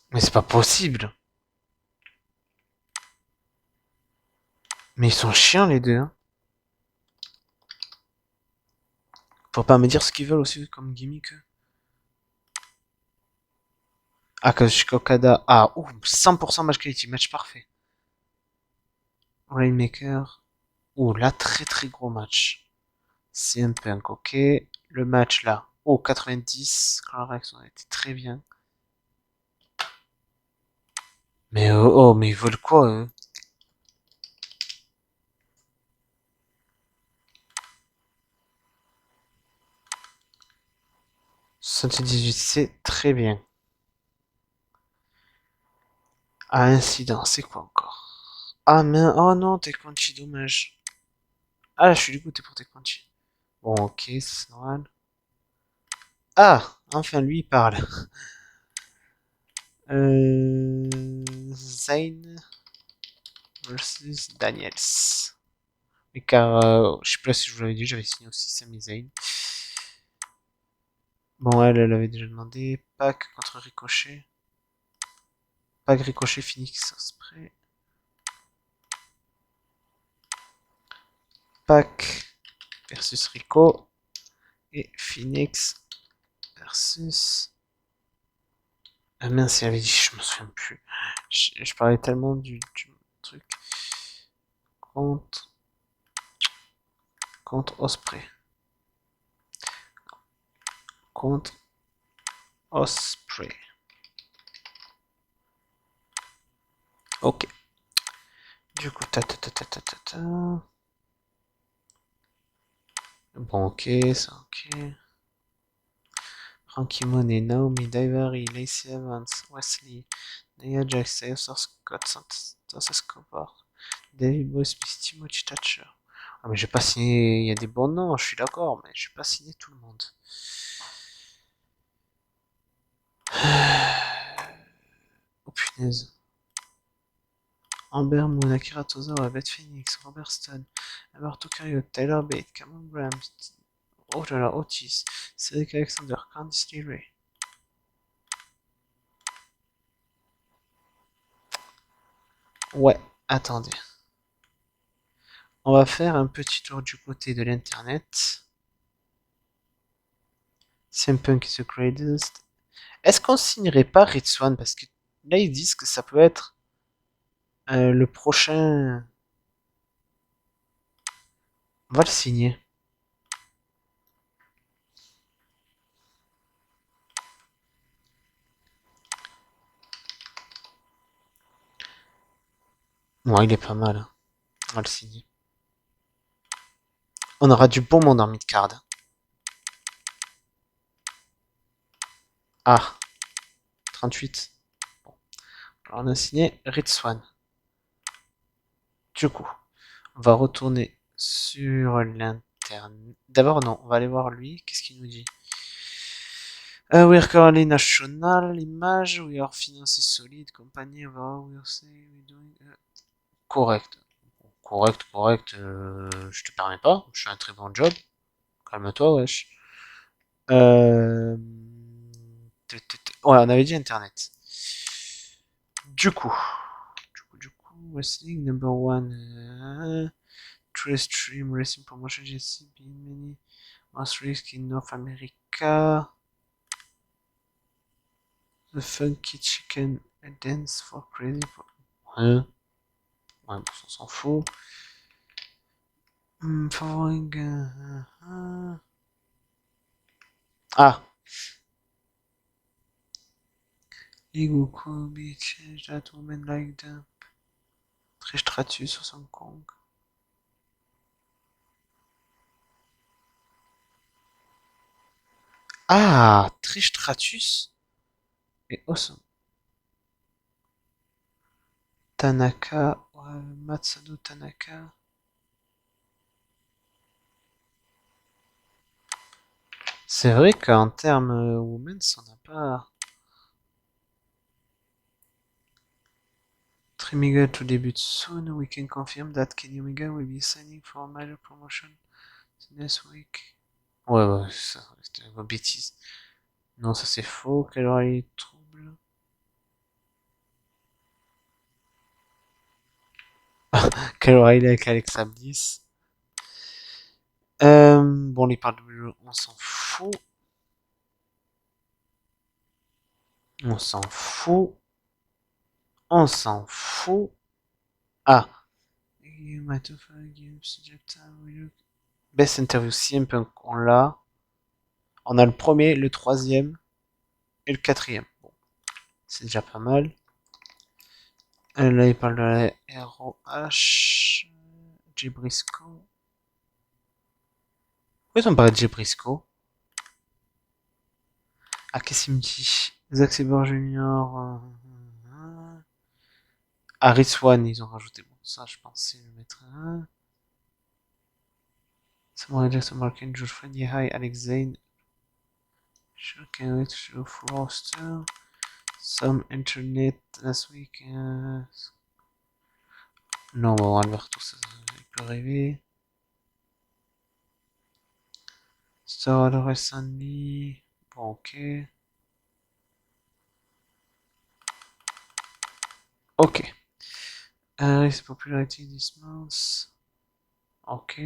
Mais c'est pas possible. Mais ils sont chiants les deux. Hein. Faut pas me dire ce qu'ils veulent aussi comme gimmick. Ah, Kazuchika Okada. Ah, ouh, 100% match quality, match parfait. Rainmaker. Ouh, là, très très gros match. CM Punk, ok. Le match là. Oh, 90. La réaction a été très bien. Mais oh, mais ils veulent quoi eux? 78, c'est très bien. Ah, incident, c'est quoi encore? Ah, mais... Oh non, t'es Quanchi, dommage. Ah, je suis dégoûté pour tes Quanchi. Bon, ok, c'est normal. Ah, enfin, lui, il parle. Zayn versus Daniels. Mais car, je sais pas si je vous l'avais dit, j'avais signé aussi Sami Zayn. Bon, elle avait déjà demandé. Pac contre Ricochet. Pac Ricochet Phoenix Osprey. Pac versus Rico. Et Phoenix versus... Ah mince, il avait dit, je me souviens plus. Je parlais tellement du truc. Contre, contre Osprey. Contre Osprey. Ok. Du coup, ta ta ta ta ta ta ta. Bon, ok, ça ok. Frankie Monet, Naomi, Daivari, Lacey Evans, Wesley, Nia Jax, Theodore Scott, Santos Escobar, David Boy Smith, Timothy Thatcher. Ah, mais j'ai pas signé. Il y a des bons noms, je suis d'accord, mais j'ai pas signé tout le monde. Oh punaise. Amber Moon, Akira Tozawa, Beth Phoenix, Robert Stone, Alberto Carriot, Tyler Bate, Cameron Graham, oh là là, Otis, Cedric Alexander, Candice LeRae. Ouais, attendez. On va faire un petit tour du côté de l'internet. CM Punk is the greatest. Est-ce qu'on signerait pas Red Swan? Parce que là, ils disent que ça peut être le prochain. On va le signer. Ouais, il est pas mal, hein. On va le signer. On aura du bon monde en mid-card. Ah, 38. Bon. Alors on a signé Red Swan. Du coup, on va retourner sur l'internet. D'abord, non, on va aller voir lui. Qu'est-ce qu'il nous dit? We are currently national image, we are financé solide, compagnie, overall, we are saying, we doing... Correct. Correct, correct, je te permets pas, je fais un très bon job. Calme-toi, wesh. Euh... Ouais, on avait dit internet. Du coup, wrestling number one, True Stream Wrestling Promotion GC, being many most risk in North America. The Funky Chicken Dance for Crazy. Ouais, ouais, bon, on s'en fout. Following. Ah! League could be changed that women like them. Trish Stratus or Hong Kong. Ah! Trish Stratus et Awesome. Tanaka. Ouais, Matsado Tanaka. C'est vrai qu'en termes women's, on n'a pas. Trimiga to debut soon. We can confirm that Kenny Omega will be signing for a major promotion this week. Ouais, ouais, ça, c'était une bêtise. Non, ça c'est faux. Quel aura les troubles? Quel aura il avec Alexa Bliss? Bon, les parts de on s'en fout. On s'en fout. On s'en fout. Ah. Best interview CM Punk, on l'a. On a le premier, le troisième et le quatrième. Bon, c'est déjà pas mal. Là, il parle de la ROH. Jay Briscoe. Pourquoi ils ont parlé de Jay Briscoe? Ah, qu'est-ce qu'il me dit? Zack Sabre Junior. Harris One, ils ont rajouté. Bon, ça, je pensais le mettre. Samuel Jackson, Mark and George Freddy High, Alex Zane. Sure can't wait to show roster. Some internet last week. Non, bon, Alberto, ça, il peut rêver. Star recently. Bon, ok. Ok. His popularity this month. Ok.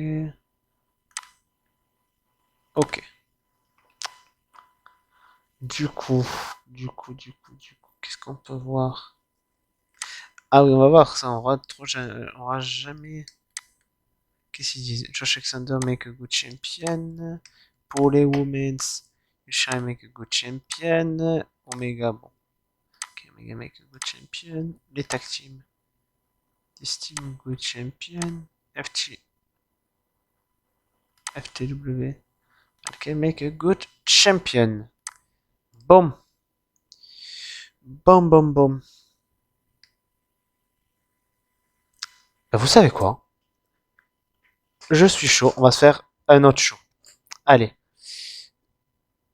Ok. Du coup, qu'est-ce qu'on peut voir? Ah oui, on va voir ça. On aura jamais. Qu'est-ce qu'ils disent? Josh Alexander make a good champion. Pour les women's, Yusha make a good champion. Omega, bon. Ok, Omega make a good champion. Les tag teams. This team good champion. FTW. Ok, make a good champion. Boom. Boom, boom, boom. Bah, vous savez quoi? Je suis chaud. On va se faire un autre show. Allez.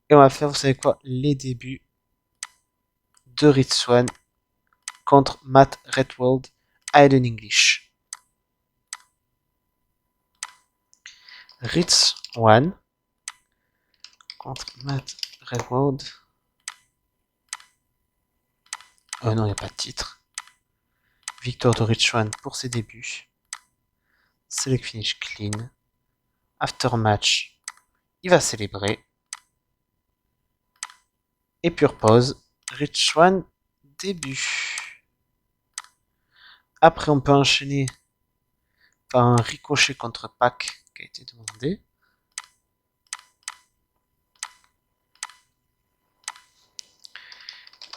Et on va faire, vous savez quoi? Les débuts de Rich Swann contre Matt Redwald, Aiden English. Rich Swann contre Matt Redwald. Oh non, il n'y a pas de titre. Victoire de Rich Swann pour ses débuts. Select finish clean. After match, il va célébrer. Et pure pause. Rich Swann, début. Après, on peut enchaîner par un ricochet contre Pac qui a été demandé.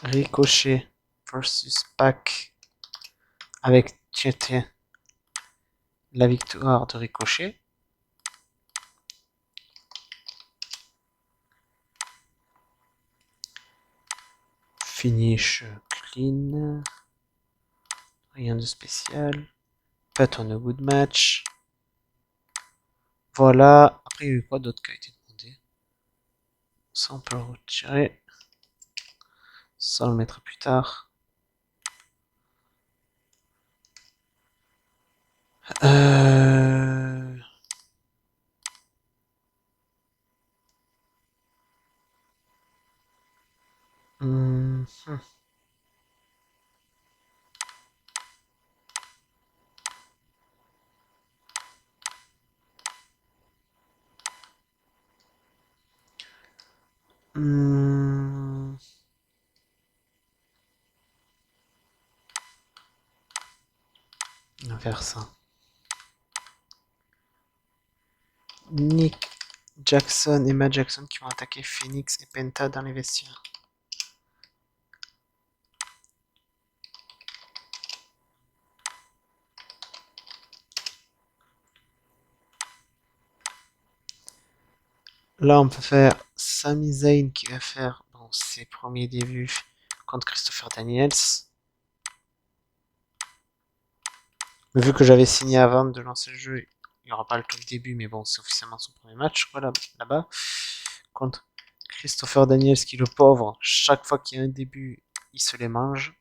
Ricochet versus Pac avec tiens, la victoire de Ricochet. Finish clean. Rien de spécial. Pas on a good match. Voilà. Après, il y a eu quoi d'autre qui a été demandé? Ça, on peut le retirer. Ça, on le mettra plus tard. Euh... Hmm. Hmm. On va faire ça. Nick Jackson et Matt Jackson qui vont attaquer Phoenix et Penta dans les vestiaires. Là, on peut faire Sami Zayn qui va faire bon, ses premiers débuts contre Christopher Daniels. Mais vu que j'avais signé avant de lancer le jeu, il n'y aura pas le tout début, mais bon, c'est officiellement son premier match, quoi, là-bas. Contre Christopher Daniels, qui, le pauvre, chaque fois qu'il y a un début, il se les mange.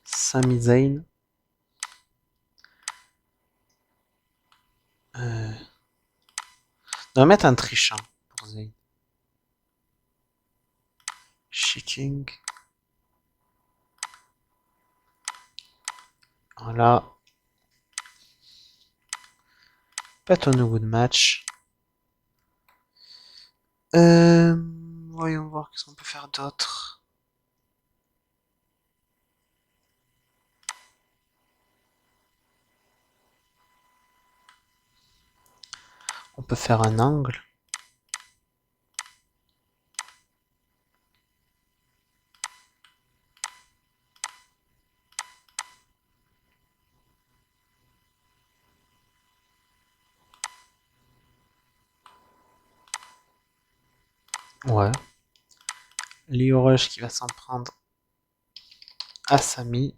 Sami Zayn. On va mettre un trichant pour Zayn. Cheating. Voilà. Pas ton good match. Voyons voir qu'est-ce qu'on peut faire d'autre. On peut faire un angle. Ouais. Leo Rush qui va s'en prendre à Sami.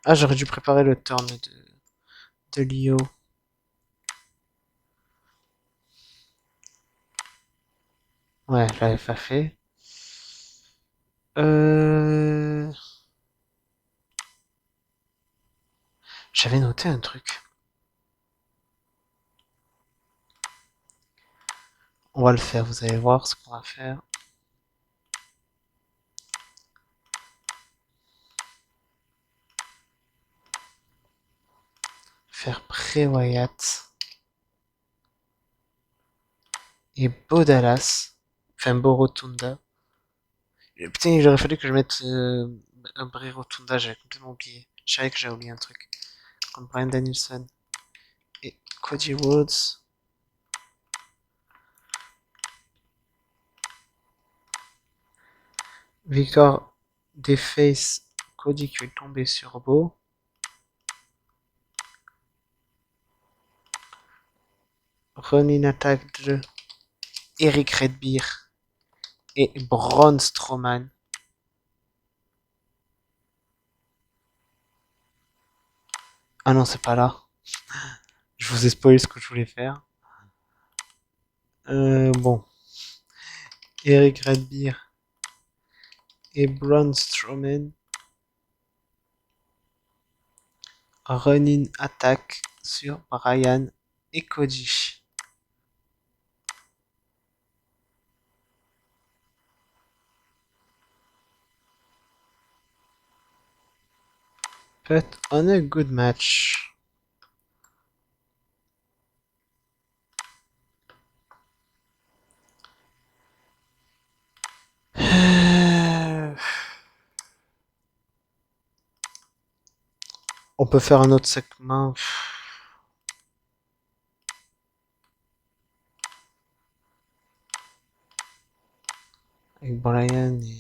Ah, j'aurais dû préparer le turn de Leo. Ouais, je l'avais pas fait. Euh... J'avais noté un truc. On va le faire, vous allez voir ce qu'on va faire. Faire pré-Wyatt et Bo Dallas. Enfin, Bo Rotunda. Et putain, il aurait fallu que je mette un Bray Rotunda, j'avais complètement oublié. Je savais que j'avais oublié un truc. Comme Brian Danielson et Cody Rhodes. Victoire des Face. Cody qui est tombé sur Bo. Running attack de Eric Redbeer et Braun Strowman. Ah non, c'est pas là. Je vous ai spoilé ce que je voulais faire. Bon. Eric Redbeer et Braun Strowman. Running attack sur Brian et Cody. Put on a good match. On peut faire un autre segment. Avec Brian et...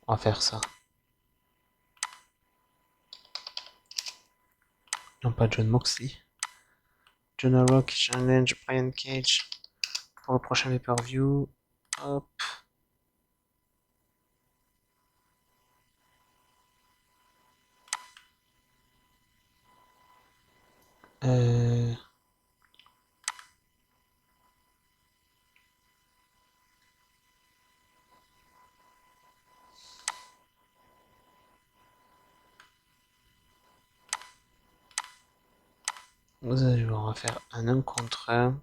On va faire ça. Non, pas John Moxley. John Rock challenge Brian Cage pour le prochain pay-per-view. Hop. Euh... On va faire un 1 contre 1.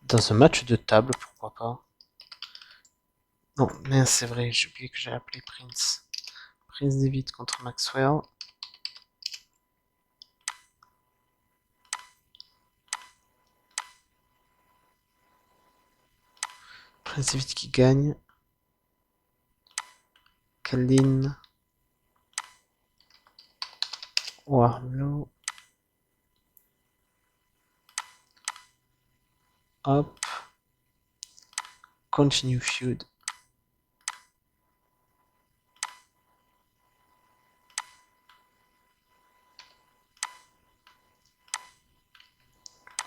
Dans un match de table, pourquoi pas. Non, mais c'est vrai, j'ai oublié que j'ai appelé Prince. Prince David contre Maxwell. Prince David qui gagne. Kalin. Warlow. Hop. Continue feud.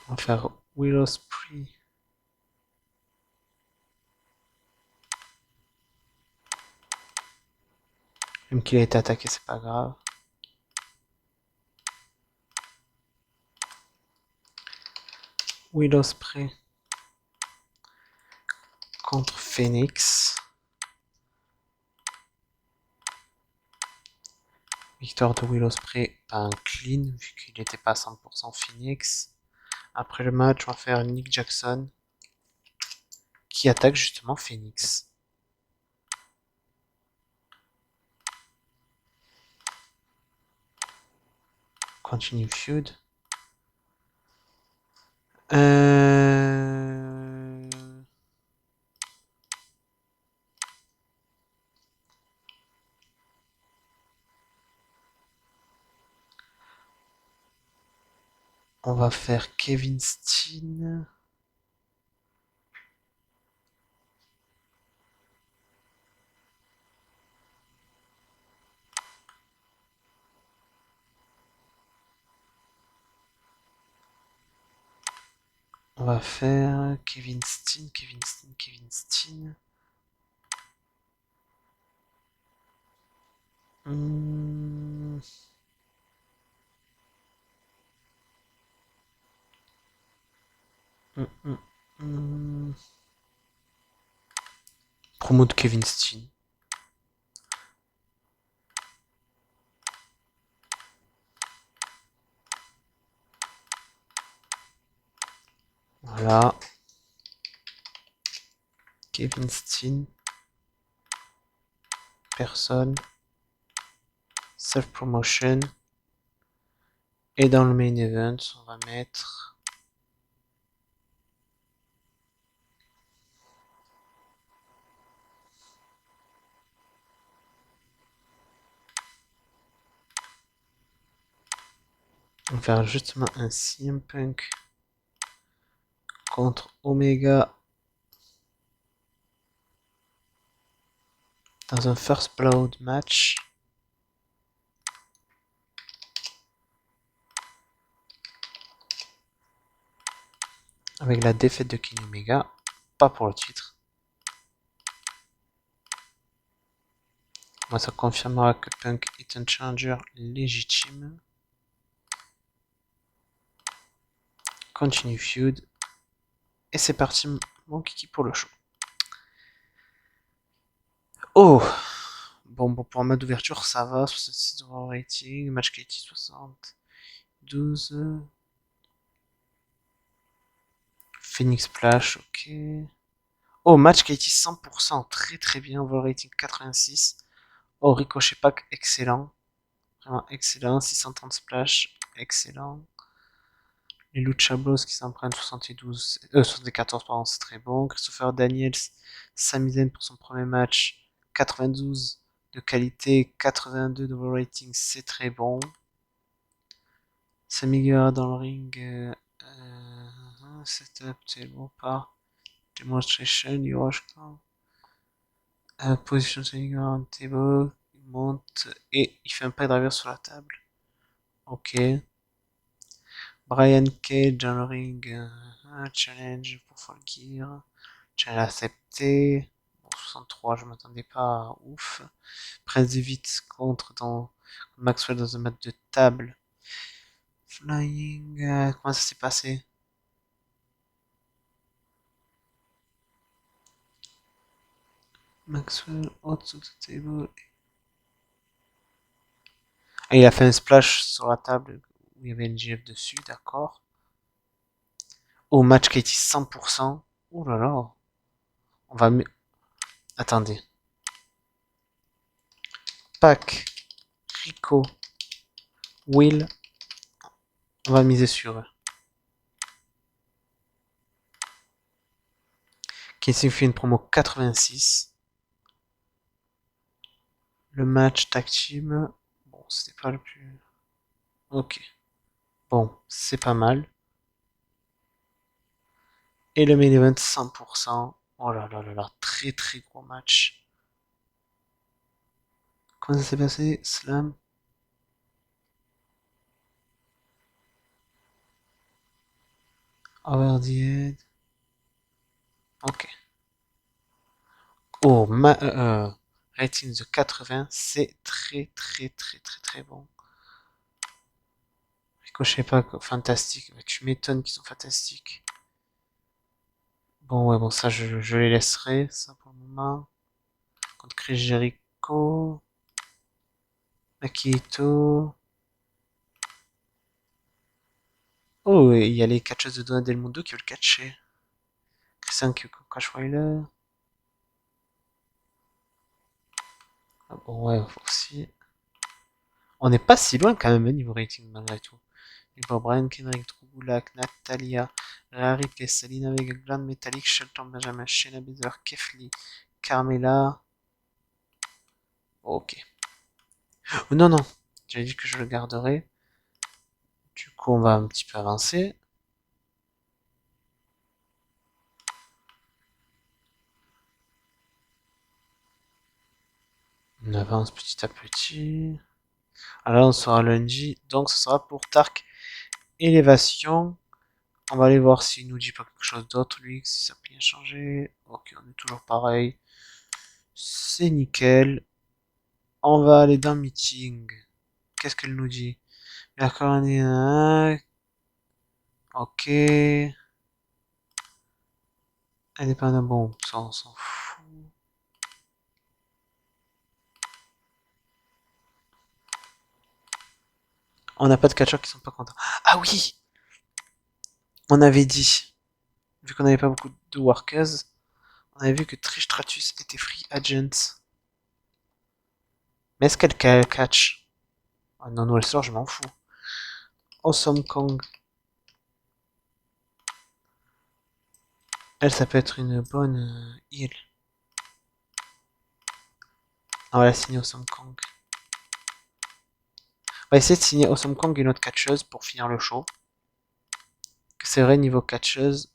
On va faire Willow Spree. Même qu'il a été attaqué, c'est pas grave. Willow Spree contre Phoenix. Victoire de Willow Spree, pas un clean, vu qu'il n'était pas à 100% Phoenix. Après le match, on va faire Nick Jackson, qui attaque justement Phoenix. Continue feud. On va faire Kevin Steen. On va faire Kevin Steen, Kevin Steen, Kevin Steen. Hum, hum, hum, hum. Promo de Kevin Steen. Voilà. Kevin Steen. Personne. Self-promotion. Et dans le main event, on va mettre... On va faire justement un CM Punk contre Omega dans un First Blood match. Avec la défaite de Kenny Omega, pas pour le titre. Moi, ça confirmera que Punk est un challenger légitime. Continue feud. Et c'est parti, mon kiki pour le show. Oh! Bon, pour un match d'ouverture, ça va. 66 de rating. Match quality 72. Phoenix Splash, ok. Oh, match quality 100%. Très très bien. Overall rating 86. Oh, Ricochet Pack, excellent. Vraiment excellent. 630 splash, excellent. Les Lucha Bros qui s'en prennent 74, pardon, c'est très bon. Christopher Daniels, Sami Zayn pour son premier match, 92 de qualité, 82 de rating, c'est très bon. Sammy Guevara dans le ring, setup, c'est bon pas. Demonstration, Hiroshika. Position Sammy Guevara on table, il monte et il fait un pas driver sur la table. Ok. Brian Cage dans le ring, challenge pour Fall Gear. Challenge accepté. Bon, 63, je m'attendais pas à ouf. Prince Devitt contre dans Maxwell dans un match de table. Flying, comment ça s'est passé? Maxwell out of the table. Ah, il a fait un splash sur la table où il y avait une GF dessus, d'accord. Au match qui a été 100%. Oh là là. On va... Attendez. Pac, Rico, Will. On va miser sur eux. Qui fait une promo 86. Le match tag team. Bon, c'était pas le plus. Ok. Bon, c'est pas mal. Et le main event 100%. Oh là là là là. Très très gros match. Comment ça s'est passé? Slam. Over the head. Ok. Oh, rating de 80. C'est très très très très très bon. Ricochet pas fantastique. Tu m'étonnes qu'ils sont fantastiques. Bon, ouais, bon, ça, je les laisserai, ça, pour le moment. Contre Chris Jericho. Akito. Oh, et il y a les catcheuses de Donna Del Mundo qui veulent catcher. Christian Cashweiler. Ah bon, ouais, aussi. On n'est pas si loin quand même, niveau rating, malgré tout. Bob Bryan, Kendrick, Drew Gulak, Natalia, Rhea Ripley, Selina Vega, Grand Metallic, Shelton Benjamin, Shayna Baszler, Keith Lee, Carmella. Ok. Oh, non, non. J'avais dit que je le garderais. Du coup, on va un petit peu avancer. On avance petit à petit. Alors, on sera lundi. Donc, ce sera pour Dark Elevation On va aller voir s'il nous dit pas quelque chose d'autre, lui, si ça a bien changé. Ok, on est toujours pareil. C'est nickel. On va aller dans Meeting. Qu'est-ce qu'elle nous dit? Mercredi 1. Ok. Indépendant, bon, ça on s'en fout. On n'a pas de catcheurs qui sont pas contents. Ah oui! On avait dit, vu qu'on n'avait pas beaucoup de workers, on avait vu que Trish Stratus était free agent. Mais est-ce qu'elle catch? Ah non, non, elle sort, je m'en fous. Awesome Kong. Elle, ça peut être une bonne heal. On va la signer Awesome Kong. On va essayer de signer Awesome Kong et une autre catcheuse pour finir le show. C'est vrai, niveau catcheuse,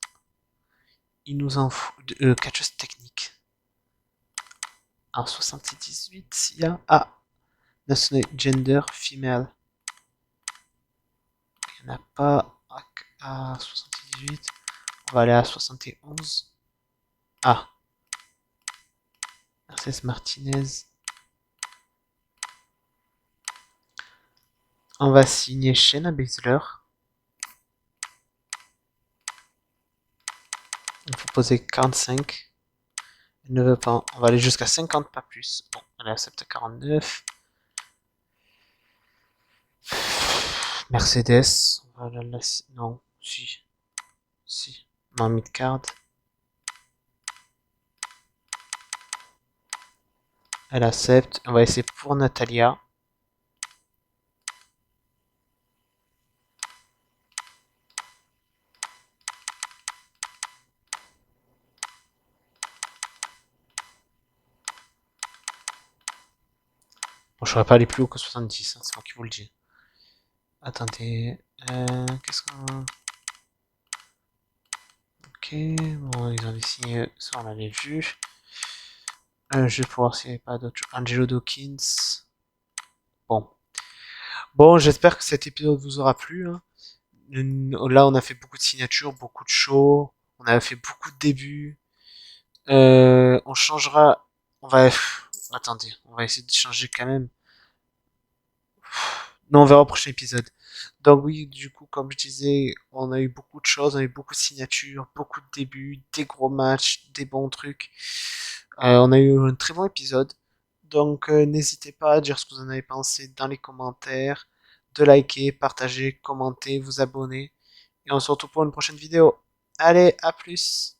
il nous en faut. Catcheuse technique. En 78, il y a. Ah! National gender female. Il n'y en a pas à 78. On va aller à 71. Ah! Mercedes Martinez. On va signer Shayna Baszler. On faut poser 45. Elle ne veut pas. On va aller jusqu'à 50, pas plus. Bon, elle accepte 49. Mercedes. On va la non, si. Si. Non, midcard. Elle accepte. On va essayer pour Natalia. Bon, je ne saurais pas aller plus haut que 70, hein, c'est moi qui vous le dis. Attendez. Qu'est-ce qu'on. Ok, bon, ils avaient signé, ça on l'avait vu. Je vais voir s'il n'y avait pas d'autres. Angelo Dawkins. Bon. Bon, j'espère que cet épisode vous aura plu, hein. Là, on a fait beaucoup de signatures, beaucoup de shows. On a fait beaucoup de débuts. On changera. On va. Attendez, on va essayer de changer quand même. Non, on verra au prochain épisode. Donc oui, du coup, comme je disais, on a eu beaucoup de choses, on a eu beaucoup de signatures, beaucoup de débuts, des gros matchs, des bons trucs. On a eu un très bon épisode. Donc n'hésitez pas à dire ce que vous en avez pensé dans les commentaires, de liker, partager, commenter, vous abonner. Et on se retrouve pour une prochaine vidéo. Allez, à plus!